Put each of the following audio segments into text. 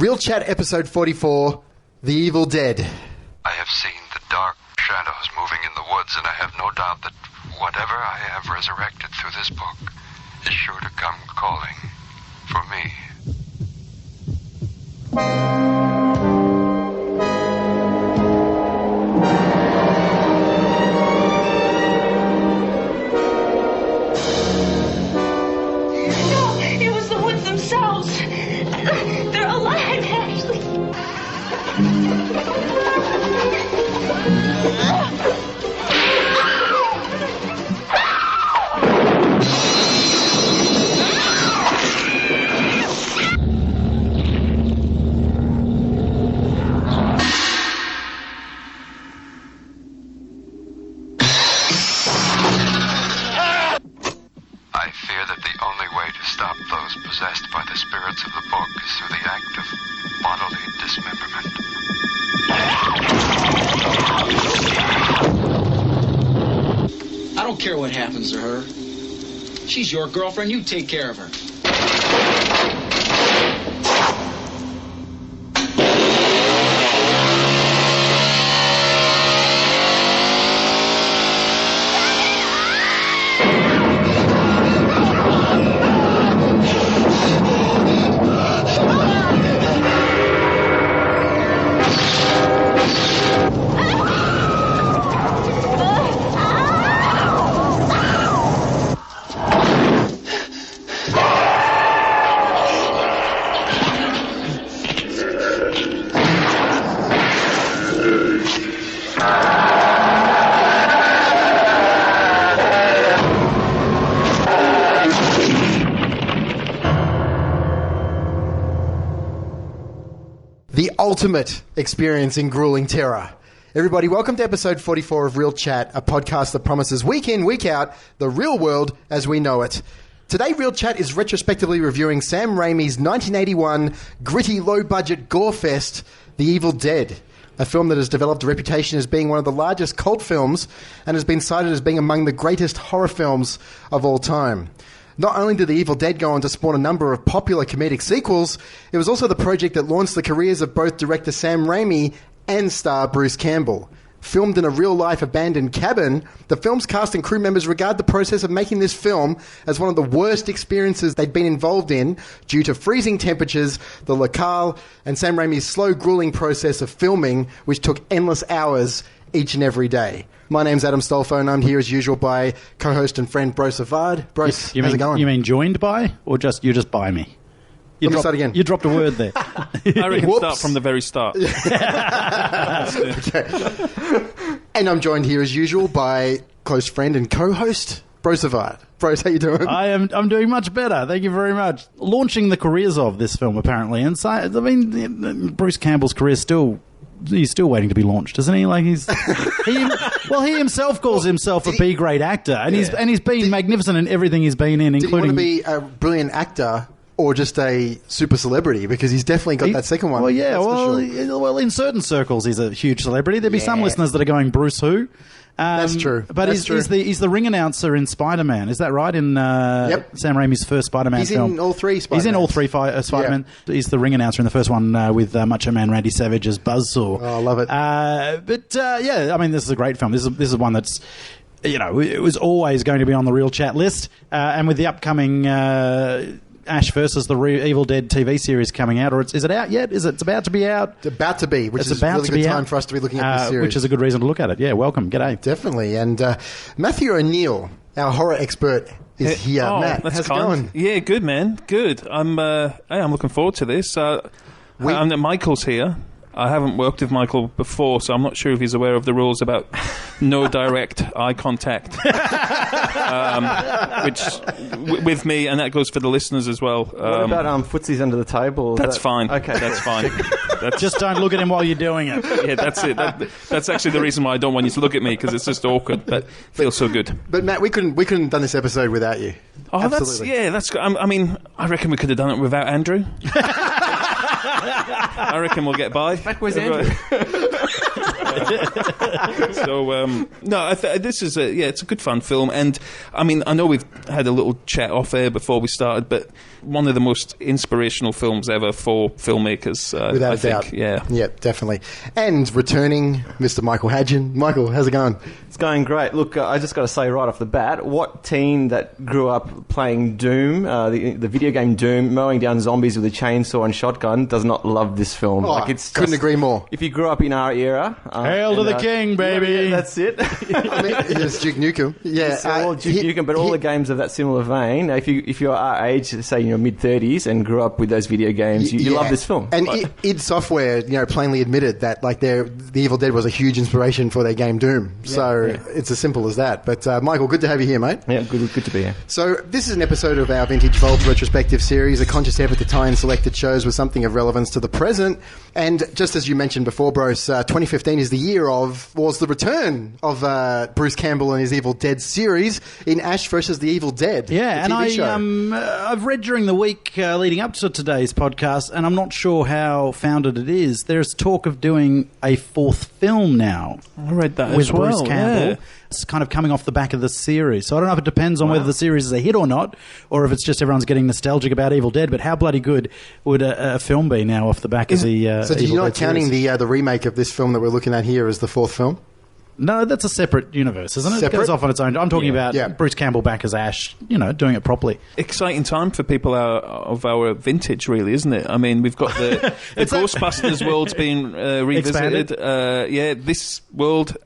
Real Chat episode 44, The Evil Dead. I have seen the dark shadows moving in the woods, and I have no doubt that whatever I have resurrected through this book is sure to come calling for me. No, it was the woods themselves. They're alive, Ashley. I fear that the only way to stop those possessed by the spirits of the book is through the act of bodily dismemberment. I don't care what happens to her. She's your girlfriend. You take care of her. The ultimate experience in grueling terror. Everybody, welcome to episode 44 of Real Chat, a podcast that promises week in, week out, the real world as we know it. Today, Real Chat is retrospectively reviewing Sam Raimi's 1981 gritty, low-budget gore fest, The Evil Dead, a film that has developed a reputation as being one of the largest cult films and has been cited as being among the greatest horror films of all time. Not only did The Evil Dead go on to spawn a number of popular comedic sequels, it was also the project that launched the careers of both director Sam Raimi and star Bruce Campbell. Filmed in a real-life abandoned cabin, the film's cast and crew members regard the process of making this film as one of the worst experiences they'd been involved in due to freezing temperatures, the locale, and Sam Raimi's slow, grueling process of filming, which took endless hours each and every day. My name's Adam Stolfo, and I'm here as usual by co-host and friend Brose Avard. Brose, how's it going? You mean joined by, or you're just by me? Let me start again. You dropped a word there. I reckon start from the very start. Okay. And I'm joined here as usual by close friend and co-host Brose Avard. Brose, how you doing? I'm doing much better. Thank you very much. Launching the careers of this film, apparently, and so, I mean, Bruce Campbell's career he's still waiting to be launched, isn't he? Like he himself calls himself a B-grade actor, and he's been magnificent in everything he's been in, including. Did he want to be a brilliant actor or just a super celebrity? Because he's definitely got that second one. Well, yeah. Sure. Well, in certain circles, he's a huge celebrity. There'd be some listeners that are going, Bruce who? That's true. But he's the ring announcer in Spider-Man. Is that right? In Sam Raimi's first Spider-Man film. He's in all three Spider-Man. He's in all three Spider-Man. Yeah. He's the ring announcer in the first one with Macho Man Randy Savage as Buzzsaw. Oh, I love it. I mean, this is a great film. This is one that's, it was always going to be on the Real Chat list. And with the upcoming Ash versus the Evil Dead TV series coming out, or is it out yet? It's about to be out? It's about to be, which is a really good time for us to be looking at this series. Which is a good reason to look at it. Yeah, welcome. G'day. Definitely. And Matthew O'Neill, our horror expert, is here. Matt, how's it going? Yeah, good, man. Good. I'm looking forward to this. Michael's here. I haven't worked with Michael before, so I'm not sure if he's aware of the rules about no direct eye contact with me, and that goes for the listeners as well. What about footsies under the table? That's fine. Okay, that's fine. Just don't look at him while you're doing it. Yeah, that's it. That's actually the reason why I don't want you to look at me, because it's just awkward, but feels so good. But Matt, we couldn't have done this episode without you. Oh, absolutely. That's good. I mean, I reckon we could have done it without Andrew. I reckon we'll get by. Where's Andrew? This is it's a good fun film, and I mean, I know we've had a little chat off air before we started, but one of the most inspirational films ever for filmmakers. Without I a doubt. think. Yeah, definitely. And returning, Mr. Michael Hadjion. Michael, how's it going? It's going great. Look, I just got to say right off the bat, what teen that grew up playing Doom, the video game Doom, mowing down zombies with a chainsaw and shotgun, does not love this film? Couldn't agree more. If you grew up in our era, Hail to the king, baby! Yeah, that's it. I mean, it's Duke Nukem. Yeah, It's all Duke Nukem, but all the games of that similar vein. If you're our age, say in your mid-30s, and grew up with those video games, you love this film. And id Software, plainly admitted that the Evil Dead was a huge inspiration for their game Doom. It's as simple as that. But Michael, good to have you here, mate. Yeah, good to be here. So this is an episode of our Vintage Vault retrospective series, a conscious effort to tie in selected shows with something of relevance to the present. And just as you mentioned before, Brose, 2015 is the year was the return of Bruce Campbell and his Evil Dead series in Ash vs. the Evil Dead. Yeah, and I've read during the week leading up to today's podcast, and I'm not sure how founded it is. There's talk of doing a fourth film now. I read that with as well. Bruce Campbell. Yeah. It's kind of coming off the back of the series. So I don't know if it depends on whether the series is a hit or not, or if it's just everyone's getting nostalgic about Evil Dead. But how bloody good would a film be now off the back of the So you're not counting the remake of this film that we're looking at here as the fourth film? No, that's a separate universe, isn't it? Separate? It goes off on its own. I'm talking about Bruce Campbell back as Ash, doing it properly. Exciting time for people of our vintage, really, isn't it? I mean, we've got the Ghostbusters world's been revisited. This world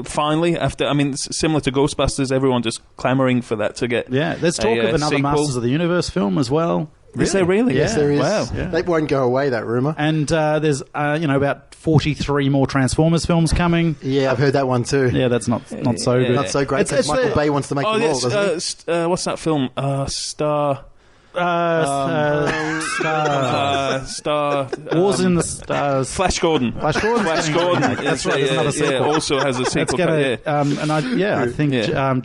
finally, after, similar to Ghostbusters, everyone just clamouring for that to get. Yeah, there's talk of another sequel. Masters of the Universe film as well. Is there really? Yes, there is. Wow. Yeah. They won't go away, that rumour. And there's, about 43 more Transformers films coming. Yeah, I've heard that one too. Yeah, that's not so good. Not so great, because Michael Bay wants to make them all, doesn't he? What's that film? Star... Wars in the Stars. Flash Gordon. Flash Gordon. That's right. There's another sequel. Also has a sequel. I think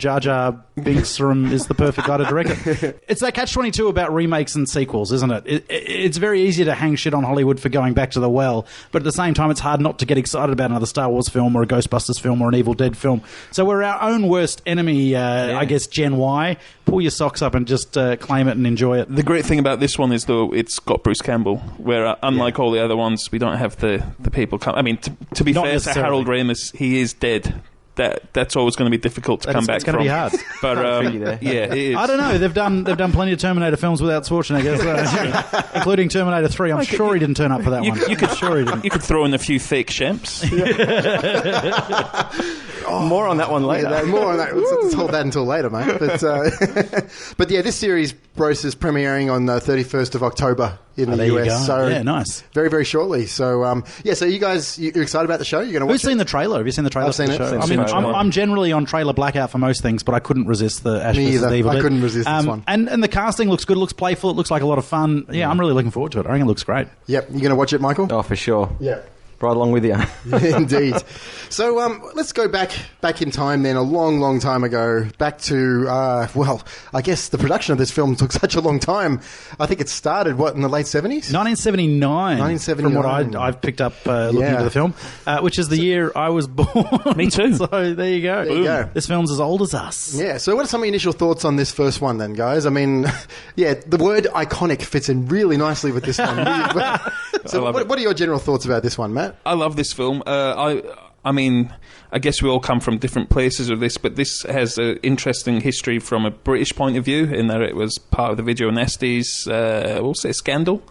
Jar Jar Binks is the perfect guy to direct it. It's that catch-22 about remakes and sequels, isn't it? It's very easy to hang shit on Hollywood for going back to the well, but at the same time, it's hard not to get excited about another Star Wars film or a Ghostbusters film or an Evil Dead film. So we're our own worst enemy, I guess, Gen Y. Pull your socks up and just claim it and enjoy it. The great thing about this one is, though, it's got Bruce Campbell, where unlike all the other ones, we don't have the people come. I mean, to be fair to Harold Ramis, he is dead. That's always going to be difficult to come back from. It's going to be hard. But it is. I don't know. They've done plenty of Terminator films without Schwarzenegger, including Terminator 3. I'm sure he didn't turn up for that one. You could throw in a few fake Shemps. More on that one later. Yeah, more on that. Let's hold that until later, mate. But this series, Brose, is premiering on the 31st of October in the US. So nice. Very, very shortly. So so you guys, you're excited about the show? You're going to watch Who's seen the trailer? Have you seen the trailer? I've seen it. I mean, I'm generally on trailer blackout for most things, but I couldn't resist the Ash vs. Evil Dead. I couldn't resist this one. And the casting looks good. It looks playful. It looks like a lot of fun. Yeah, I'm really looking forward to it. I think it looks great. Yep. You going to watch it, Michael? Oh, for sure. Yeah. Right along with you. Indeed. So let's go back in time then, a long, long time ago, back to, I guess the production of this film took such a long time. I think it started, in the late 70s? 1979. From what I've picked up looking into the film, which is the year I was born. Me too. So there you go. There you go. This film's as old as us. Yeah, so what are some of your initial thoughts on this first one then, guys? I mean, the word iconic fits in really nicely with this one. So what are your general thoughts about this one, Matt? I love this film. I mean, I guess we all come from different places with this, but this has an interesting history from a British point of view, in that it was part of the Video Nasties, we'll say, scandal.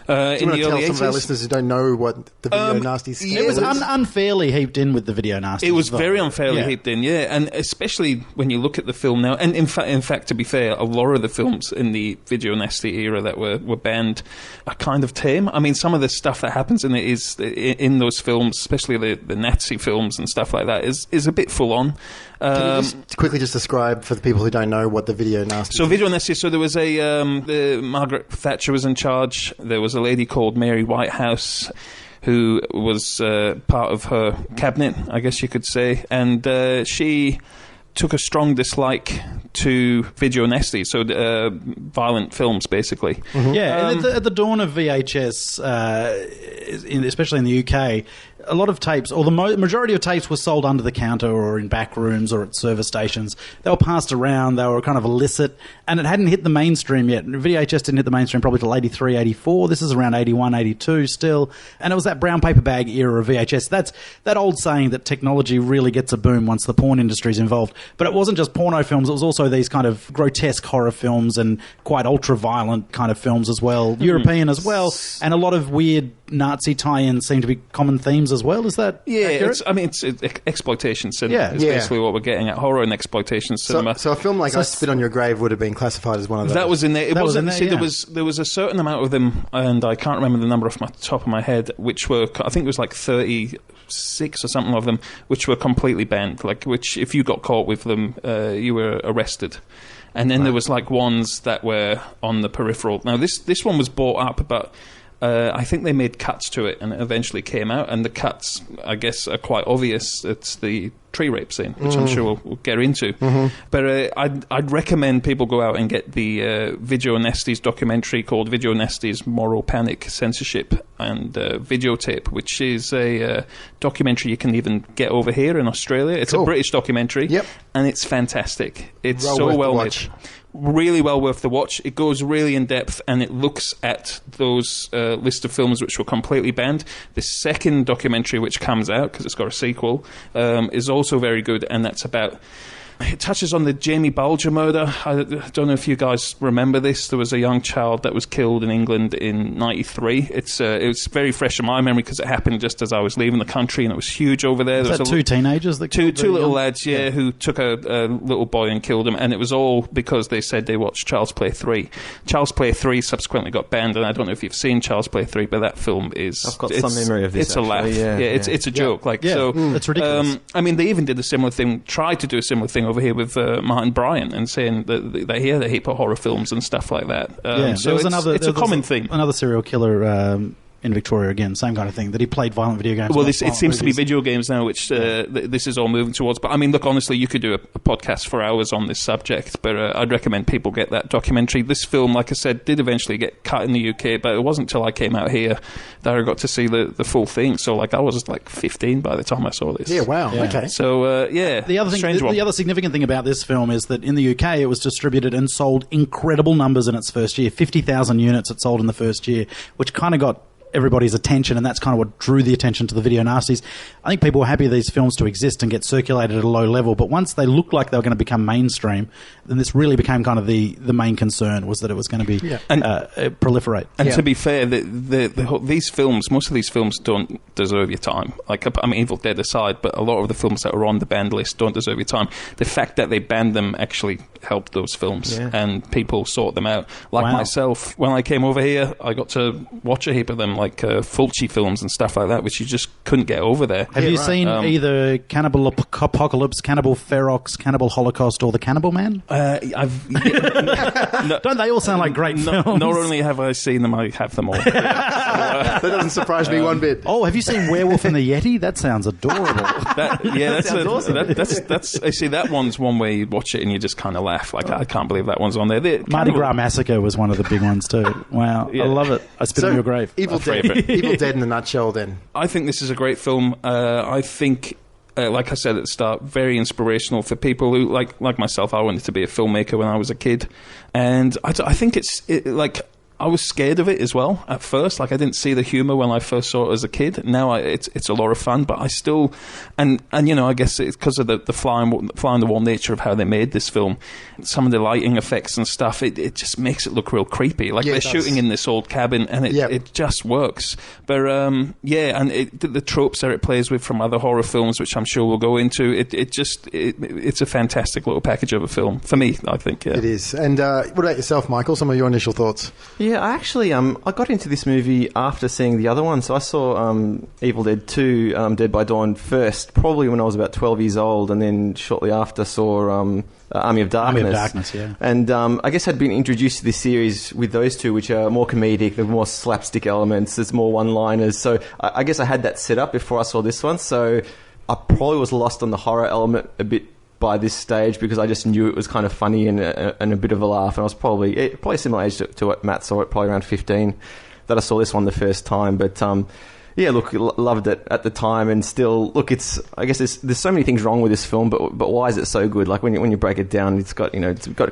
Do you want to tell 80s? some of our listeners who don't know what the Video Nasties scandal is? It was unfairly heaped in with the Video Nasties. It was very unfairly heaped in, and especially when you look at the film now. And in fact, to be fair, a lot of the films in the Video Nasty era that were banned are kind of tame. I mean, some of the stuff that happens in it is in those films, especially the Nazi films and stuff like that, is a bit full on. Can you just quickly describe for the people who don't know what the Video Nasty is? So Video Nasty, there was Margaret Thatcher was in charge. There was a lady called Mary Whitehouse who was part of her cabinet, I guess you could say, and she took a strong dislike to video nasty, so violent films, basically. Mm-hmm. Yeah, at the dawn of VHS, especially in the UK, a lot of tapes, or the majority of tapes were sold under the counter or in back rooms or at service stations. They were passed around, they were kind of illicit, and it hadn't hit the mainstream yet. VHS didn't hit the mainstream probably till 83, 84. This is around 81, 82 still. And it was that brown paper bag era of VHS. That's that old saying that technology really gets a boom once the porn industry's involved. But it wasn't just porno films, it was also these kind of grotesque horror films and quite ultra-violent kind of films as well, European as well, and a lot of weird Nazi tie-ins seem to be common themes as well. Is that accurate? It's exploitation cinema. It's basically what we're getting at, horror and exploitation cinema. So a film like I Spit on Your Grave would have been classified as one of those. That was in there. It That was wasn't. in there, There was a certain amount of them, and I can't remember the number off my top of my head, which were, I think it was like 36 or something of them, which were completely banned. Like, which if you got caught with them, you were arrested. And then there was like ones that were on the peripheral. Now this one was bought up, but I think they made cuts to it, and it eventually came out. And the cuts, I guess, are quite obvious. It's the tree rape scene, which I'm sure we'll get into. But I'd recommend people go out and get the Video Nasties documentary called Video Nasties Moral Panic, Censorship and Videotape, which is a documentary you can even get over here in Australia. It's a British documentary, and it's fantastic. It's so well made. Really well worth the watch. It goes really in depth, and it looks at those list of films which were completely banned. The second documentary, which comes out because it's got a sequel, is also very good, and that's about. It touches on the Jamie Bulger murder. I don't know if you guys remember this. There was a young child that was killed in England in '93. It was very fresh in my memory because it happened just as I was leaving the country, and it was huge over there. Was that two teenagers? That two little lads, who took a little boy and killed him, and it was all because they said they watched Child's Play 3. Child's Play 3 subsequently got banned, and I don't know if you've seen Child's Play 3, but that film is... I've got some memory of this, It's actually. A laugh. It's a joke. It's ridiculous. I mean, they even did a similar thing, tried to do a similar thing over here with Martin Bryant, and saying that they hear the hate for horror films and stuff like that. So it's a common theme. Another serial killer in Victoria again, same kind of thing, that he played violent video games. Well, it seems to be video games now, which this is all moving towards. But I mean, look, honestly, you could do a podcast for hours on this subject, but I'd recommend people get that documentary. This film, like I said, did eventually get cut in the UK, but it wasn't until I came out here that I got to see the full thing. So, like, I was like 15 by the time I saw this. Yeah, wow, okay. So, The other significant thing about this film is that in the UK it was distributed and sold incredible numbers in its first year. 50,000 units it sold in the first year, which kind of got everybody's attention, and that's kind of what drew the attention to the Video Nasties. I think people were happy these films to exist and get circulated at a low level, but once they looked like they were going to become mainstream, then this really became kind of the main concern, was that it was going to be proliferate. And to be fair, these films, most of these films don't deserve your time. Like, I mean, Evil Dead aside, but a lot of the films that are on the banned list don't deserve your time. The fact that they banned them actually helped those films, and people sought them out. Like myself, when I came over here, I got to watch a heap of them, like Fulci films and stuff like that, which you just couldn't get over there. Have you seen either Cannibal Apocalypse, Cannibal Ferox, Cannibal Holocaust, or The Cannibal Man? Don't they all sound like great films? Not only have I seen them, I have them all. That doesn't surprise me one bit. Oh, have you seen Werewolf and the Yeti? That sounds adorable. That's awesome. I see, that one's one where you watch it and you just kind of laugh. Like, I can't believe that one's on there. Mardi Gras Massacre was one of the big ones too. Wow, I love it. I Spit on Your Grave. Evil Dead in a nutshell, then. I think this is a great film. I think, like I said at the start, very inspirational for people who, like myself, I wanted to be a filmmaker when I was a kid. And I think I was scared of it as well at first. Like, I didn't see the humour when I first saw it as a kid. Now it's a lot of fun, but I still, and you know, I guess it's because of the fly on the wall nature of how they made this film. Some of the lighting effects and stuff, it just makes it look real creepy. Like, they're shooting in this old cabin, and it just works. But and the tropes that it plays with from other horror films, which I'm sure we'll go into, it's a fantastic little package of a film for me, I think. Yeah. It is. And what about yourself, Michael? Some of your initial thoughts? Yeah, I actually I got into this movie after seeing the other one. So I saw Evil Dead 2, Dead by Dawn first, probably when I was about 12 years old, and then shortly after saw Army of Darkness. Army of Darkness, yeah. And I guess I'd been introduced to this series with those two, which are more comedic, there are more slapstick elements, there's more one-liners. So I guess I had that set up before I saw this one. So I probably was lost on the horror element a bit by this stage, because I just knew it was kind of funny and a bit of a laugh. And I was probably similar age to what Matt saw it, probably around 15, that I saw this one the first time. But Yeah, look, loved it at the time, and still, look, I guess there's so many things wrong with this film, but why is it so good? Like when you break it down, it's got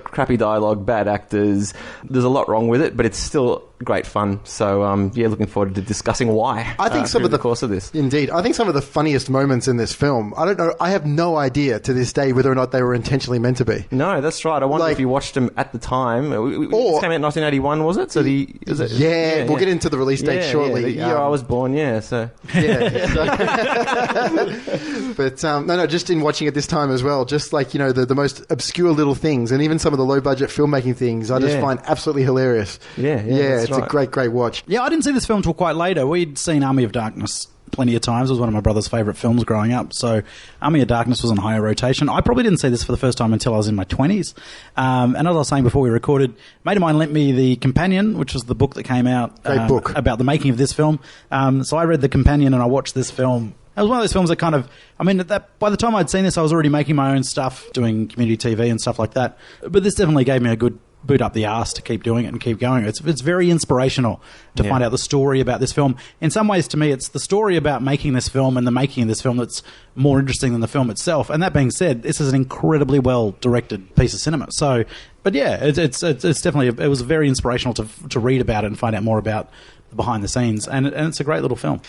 crappy dialogue, bad actors. There's a lot wrong with it, but it's still great fun. So looking forward to discussing why. I think some of the course of this, indeed, I think some of the funniest moments in this film. I don't know. I have no idea to this day whether or not they were intentionally meant to be. No, that's right. I wonder if you watched them at the time. It came out in 1981, was it? So we'll get into the release date shortly. The year I was born. Yeah. So but just in watching it this time as well, just like the most obscure little things, and even some of the low budget filmmaking things, I just find absolutely hilarious. It's a great watch. Yeah, I didn't see this film till quite later. We'd seen Army of Darkness plenty of times. It was one of my brother's favourite films growing up. So Army of Darkness was on higher rotation. I probably didn't see this for the first time until I was in my 20s. And as I was saying before we recorded, a mate of mine lent me The Companion, which was the book that came out Great book. About the making of this film. So I read The Companion and I watched this film. It was one of those films that by the time I'd seen this, I was already making my own stuff, doing community TV and stuff like that. But this definitely gave me a good boot up the arse to keep doing it and keep going. It's very inspirational to find out the story about this film. In some ways, to me, it's the story about making this film and the making of this film that's more interesting than the film itself. And that being said, this is an incredibly well directed piece of cinema. So, but yeah, it's definitely it was very inspirational to read about it and find out more about the behind the scenes. And it's a great little film.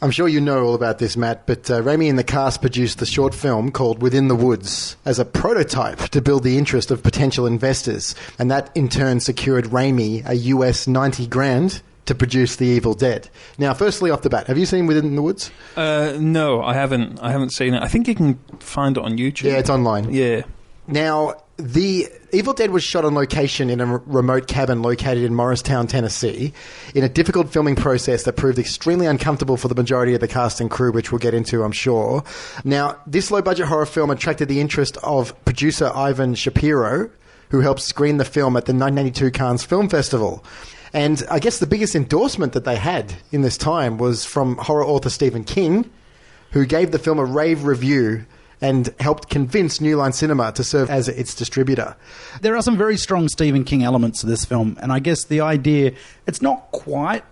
I'm sure you know all about this, Matt, but Raimi and the cast produced the short film called Within the Woods as a prototype to build the interest of potential investors. And that, in turn, secured Raimi a US $90,000 to produce The Evil Dead. Now, firstly, off the bat, have you seen Within the Woods? No, I haven't. I haven't seen it. I think you can find it on YouTube. Yeah, it's online. Yeah. Now, The Evil Dead was shot on location in a remote cabin located in Morristown, Tennessee, in a difficult filming process that proved extremely uncomfortable for the majority of the cast and crew, which we'll get into, I'm sure. Now, this low-budget horror film attracted the interest of producer Ivan Shapiro, who helped screen the film at the 1982 Cannes Film Festival. And I guess the biggest endorsement that they had in this time was from horror author Stephen King, who gave the film a rave review and helped convince New Line Cinema to serve as its distributor. There are some very strong Stephen King elements to this film, and I guess the idea, it's not quite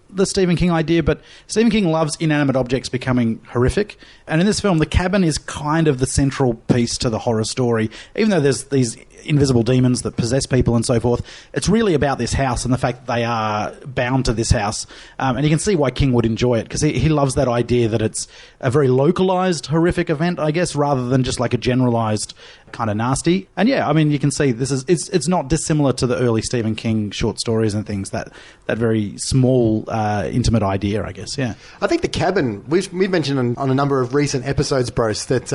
the Stephen King idea, but Stephen King loves inanimate objects becoming horrific, and in this film, the cabin is kind of the central piece to the horror story. Even though there's these invisible demons that possess people and so forth, it's really about this house and the fact that they are bound to this house. And you can see why King would enjoy it, because he loves that idea that it's a very localized horrific event, I guess, rather than just like a generalized kind of nasty. And yeah, I mean, you can see it's not dissimilar to the early Stephen King short stories and things, that very small, intimate idea, I guess, yeah. I think the cabin, we've mentioned on a number of recent episodes, Brose, that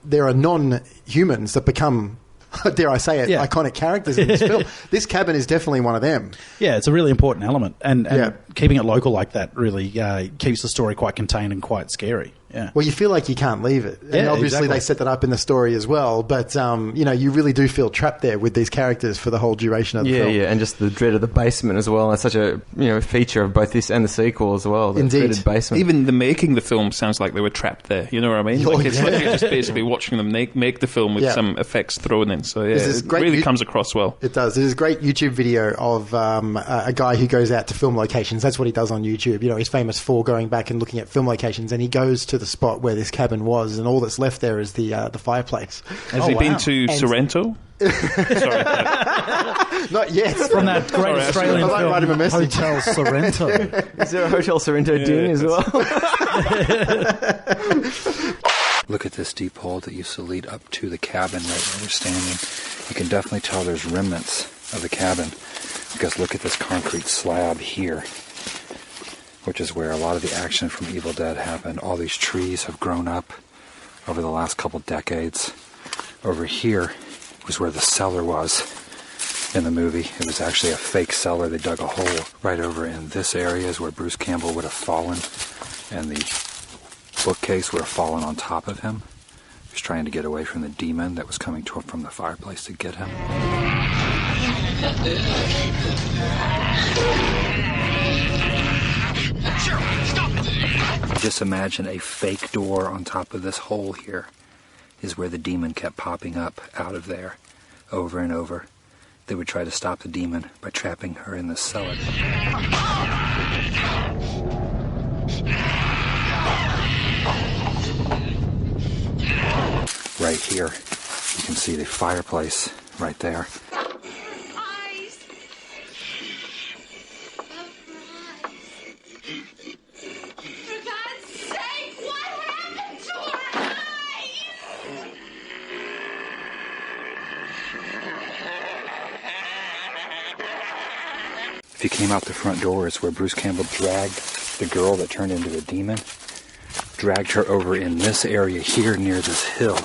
there are non-humans that become, dare I say it, iconic characters in this film. This cabin is definitely one of them. Yeah, it's a really important element. And keeping it local like that really keeps the story quite contained and quite scary. Yeah. Well, you feel like you can't leave it. And obviously they set that up in the story as well. But, you really do feel trapped there with these characters for the whole duration of the film. Yeah, and just the dread of the basement as well. It's such a feature of both this and the sequel as well. The Indeed. dreaded basement. Even the making the film sounds like they were trapped there. You know what I mean? Like it's like you're just basically watching them make the film with some effects thrown in. So, yeah, it really comes across well. It does. There's a great YouTube video of a guy who goes out to film locations. That's what he does on YouTube. He's famous for going back and looking at film locations, and he goes to the spot where this cabin was, and all that's left there is the fireplace. Has he been to Sorrento? Sorry. Not yet. From that great Australian film, write him a message. Hotel Sorrento. Is there a Hotel Sorrento ding as well? Look at this deep hole that used to lead up to the cabin right where we're standing. You can definitely tell there's remnants of the cabin, because look at this concrete slab here, which is where a lot of the action from Evil Dead happened. All these trees have grown up over the last couple decades. Over here was where the cellar was in the movie. It was actually a fake cellar. They dug a hole right over in this area is where Bruce Campbell would have fallen, and the bookcase would have fallen on top of him. He was trying to get away from the demon that was coming from the fireplace to get him. Just imagine a fake door on top of this hole here is where the demon kept popping up out of there over and over. They would try to stop the demon by trapping her in the cellar. right here. You can see the fireplace right there. Eyes. For God's sake, what happened to her eyes? If you came out the front door is where Bruce Campbell dragged the girl that turned into the demon, dragged her over in this area here near this hill.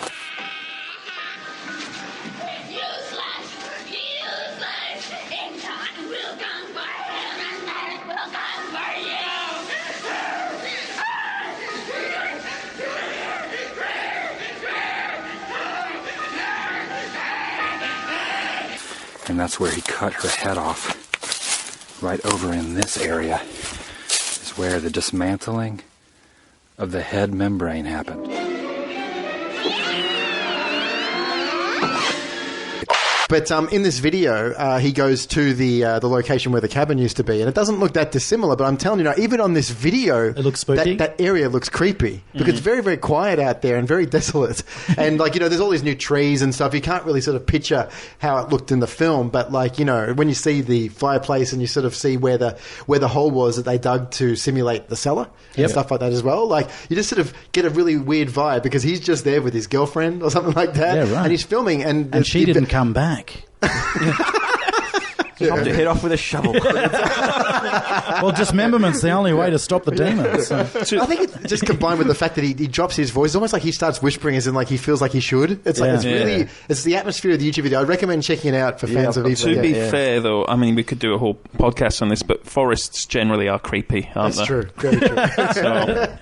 In time will come for him, and then it will come for you. And that's where he cut her head off. Right over in this area is where the dismantling of the head membrane happened. But in this video, he goes to the location where the cabin used to be, and it doesn't look that dissimilar. But I'm telling you, even on this video, it looks spooky. That area looks creepy because it's very, very quiet out there and very desolate. And there's all these new trees and stuff. You can't really sort of picture how it looked in the film. But when you see the fireplace and you sort of see where the hole was that they dug to simulate the cellar and stuff like that as well, you just sort of get a really weird vibe because he's just there with his girlfriend or something like that, and he's filming, and she didn't come back. Chopped your head off with a shovel. Well, dismemberment's the only way to stop the demons. So. I think it's just combined with the fact that he drops his voice. It's almost like he starts whispering as in he feels like he should. It's it's the atmosphere of the YouTube video. I'd recommend checking it out for fans of Evil. To be fair, though, I mean, we could do a whole podcast on this, but forests generally are creepy, aren't they? That's true. Very true.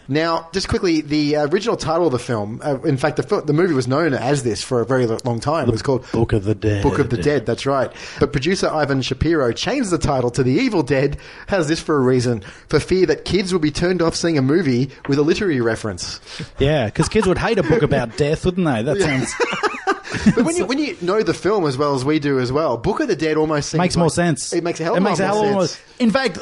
Now, just quickly, the original title of the film, in fact, the movie was known as this for a very long time. It was called Book of the Dead. Book of the Dead, that's right. But producer Ivan Shapiro changed the title to The Evil Dead. How's this for a reason? For fear that kids would be turned off seeing a movie with a literary reference. Yeah, because kids would hate a book about death, wouldn't they? That sounds... But when you know the film as well as we do as well, Book of the Dead almost seems makes more sense. It makes a hell of more sense. In fact,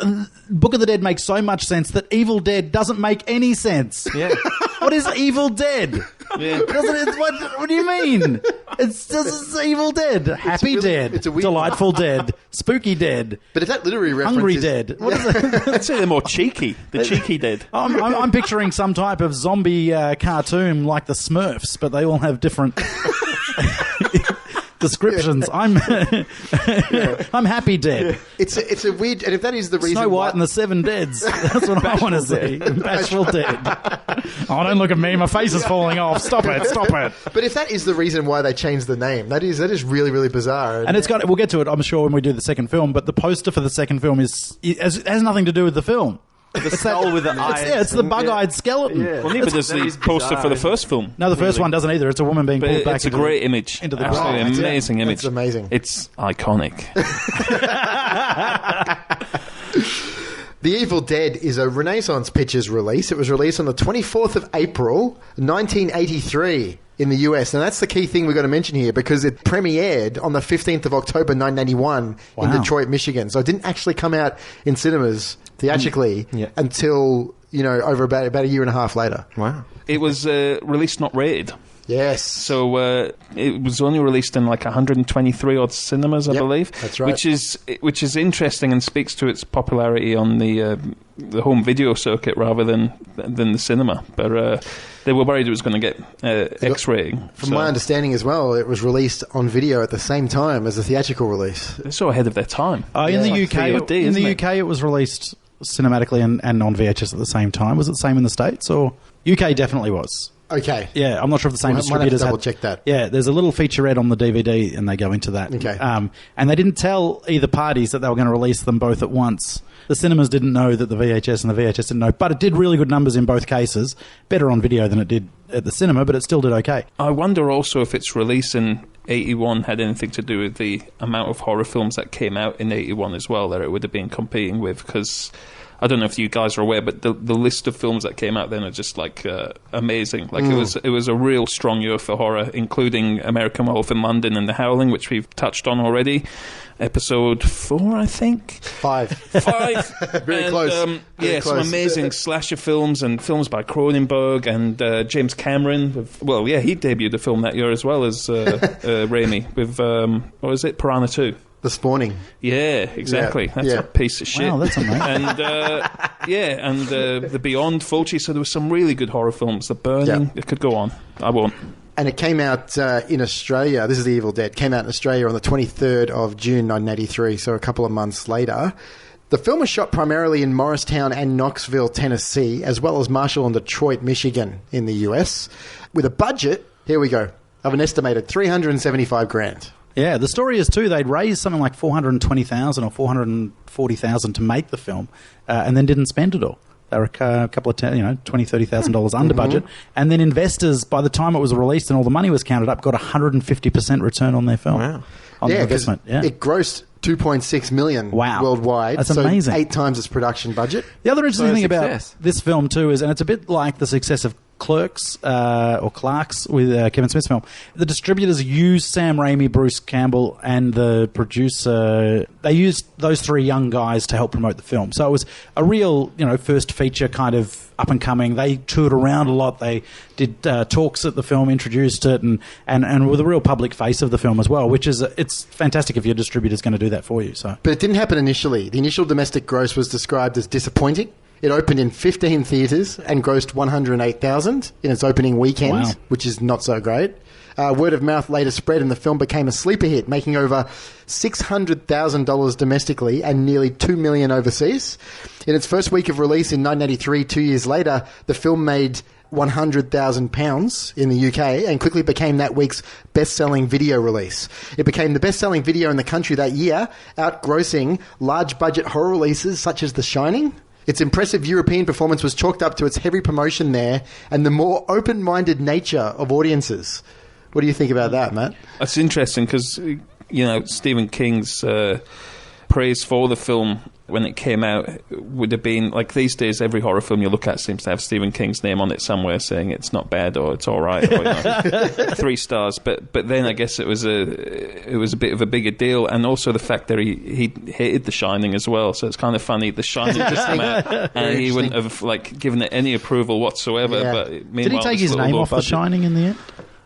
Book of the Dead makes so much sense that Evil Dead doesn't make any sense. Yeah. What is Evil Dead? Yeah. What do you mean? It's Evil Dead. Happy dead. It's a weird delightful dead. Spooky dead. But if that literary reference Hungry is... dead. What is it? I'd say they're more cheeky. The cheeky dead. I'm picturing some type of zombie cartoon like the Smurfs, but they all have different... descriptions. I'm happy dead. It's a weird, and if that is the reason, Snow White and the Seven Deads. That's what I want to see. Bashful Dead. Oh, don't look at me. My face is falling off. Stop it. But if that is the reason why they changed the name, that is really, really bizarre. And we'll get to it, I'm sure, when we do the second film. But the poster for the second film has nothing to do with the film. The skull with the eyes. It's the bug-eyed skeleton. Yeah. Well, neither does the poster for the first film. No, the first one doesn't either. It's a woman being pulled back. It's a great image. Into the absolutely amazing image. It's amazing. It's iconic. The Evil Dead is a Renaissance Pictures release. It was released on the 24th of April, 1983 in the US. And that's the key thing we've got to mention here because it premiered on the 15th of October, 1981 in Detroit, Michigan. So it didn't actually come out in cinemas theatrically until, over about a year and a half later. Wow. It was released not rated. Yes. So it was only released in 123 odd cinemas, I believe. That's right. Which is interesting and speaks to its popularity on the home video circuit rather than the cinema. But they were worried it was going to get X rating. From my understanding as well, it was released on video at the same time as the theatrical release. They're so ahead of their time. In the UK, it was released cinematically and on VHS at the same time. Was it the same in the States? Or UK definitely was. Okay. Yeah, I'm not sure if the same distributors double check that. Yeah, there's a little featurette on the DVD, and they go into that. Okay. And they didn't tell either parties that they were going to release them both at once. The cinemas didn't know that the VHS and the VHS didn't know, but it did really good numbers in both cases. Better on video than it did at the cinema, but it still did okay. I wonder also if its release in 81 had anything to do with the amount of horror films that came out in 81 as well, that it would have been competing with, because I don't know if you guys are aware, but the list of films that came out then are just like amazing. Like it was a real strong year for horror, including American Werewolf in London and The Howling, which we've touched on already. Episode 4, I think. 5. Very and, close. Some amazing slasher films and films by Cronenberg and James Cameron. He debuted a film that year as well as Raimi with, what was it, Piranha 2. The Spawning. Yeah, exactly. That's a piece of shit. Wow, that's amazing. And The Beyond, Fulci. So there were some really good horror films. The Burning. It could go on. I won't. And it came out in Australia. This is The Evil Dead. Came out in Australia on the 23rd of June 1983, so a couple of months later. The film was shot primarily in Morristown and Knoxville, Tennessee, as well as Marshall and Detroit, Michigan in the US, with a budget, here we go, of an estimated $375,000. Yeah, the story is too, they'd raised something like $420,000 or $440,000 to make the film, and then didn't spend it all. They were a couple of $20,000, $30,000 under budget. And then investors, by the time it was released and all the money was counted up, got 150% return on their film. Wow. On the investment. Yeah. It grossed $2.6 million worldwide. That's amazing. 8 times its production budget. The other interesting thing about this film too is, and it's a bit like the success of Clerks or Clarks with Kevin Smith's film, the distributors used Sam Raimi, Bruce Campbell, and the producer. They used those 3 young guys to help promote the film. So it was a real, first feature kind of up and coming. They toured around a lot. They did talks at the film, introduced it, and were the real public face of the film as well. Which is it's fantastic if your distributor's going to do that for you. So, but it didn't happen initially. The initial domestic gross was described as disappointing. It opened in 15 theatres and grossed $108,000 in its opening weekend, which is not so great. Word of mouth later spread and the film became a sleeper hit, making over $600,000 domestically and nearly $2 million overseas. In its first week of release in 1983, 2 years later, the film made £100,000 in the UK and quickly became that week's best-selling video release. It became the best-selling video in the country that year, outgrossing large-budget horror releases such as The Shining. Its impressive European performance was chalked up to its heavy promotion there and the more open-minded nature of audiences. What do you think about that, Matt? That's interesting because, Stephen King's praise for the film when it came out would have been, like these days, every horror film you look at seems to have Stephen King's name on it somewhere saying it's not bad or it's all right, or 3 stars. But then I guess it was a bit of a bigger deal, and also the fact that he hated The Shining as well. So it's kind of funny. The Shining just came out, and he wouldn't have given it any approval whatsoever. Yeah. But did he take his name off The Shining in the end?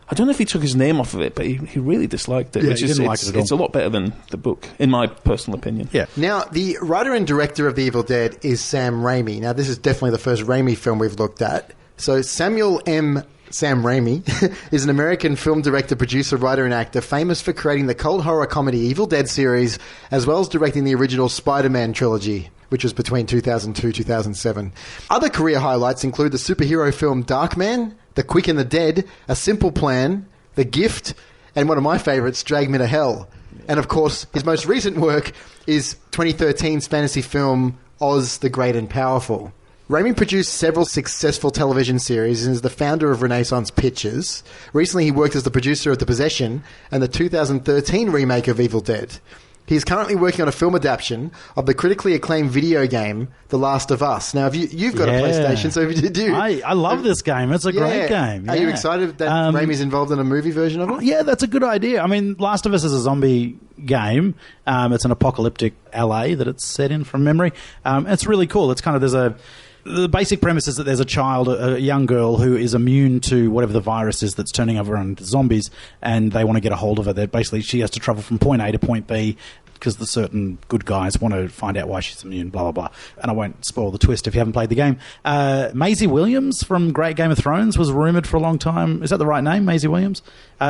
I don't know if he took his name off of it, but he really disliked it. Yeah, which he didn't like it at all. It's a lot better than the book, in my personal opinion. Yeah. Now, the writer and director of The Evil Dead is Sam Raimi. Now, this is definitely the first Raimi film we've looked at. So, Sam Raimi is an American film director, producer, writer, and actor famous for creating the cult horror comedy Evil Dead series, as well as directing the original Spider-Man trilogy, which was between 2002 and 2007. Other career highlights include the superhero film Darkman, The Quick and the Dead, A Simple Plan, The Gift, and one of my favourites, Drag Me to Hell. And of course, his most recent work is 2013's fantasy film Oz the Great and Powerful. Raimi produced several successful television series and is the founder of Renaissance Pictures. Recently, he worked as the producer of The Possession and the 2013 remake of Evil Dead. He is currently working on a film adaptation of the critically acclaimed video game, The Last of Us. Now, you've got a PlayStation, so did you? I love this game. It's a great game. Are you excited that Raimi's involved in a movie version of it? Yeah, that's a good idea. I mean, Last of Us is a zombie game. It's an apocalyptic LA that it's set in from memory. It's really cool. It's kind of, the basic premise is that there's a child, a young girl, who is immune to whatever the virus is that's turning everyone into zombies, and they want to get a hold of her. Basically, she has to travel from point A to point B because the certain good guys want to find out why she's immune, blah, blah, blah. And I won't spoil the twist if you haven't played the game. Maisie Williams from Great Game of Thrones was rumoured for a long time. Is that the right name, Maisie Williams?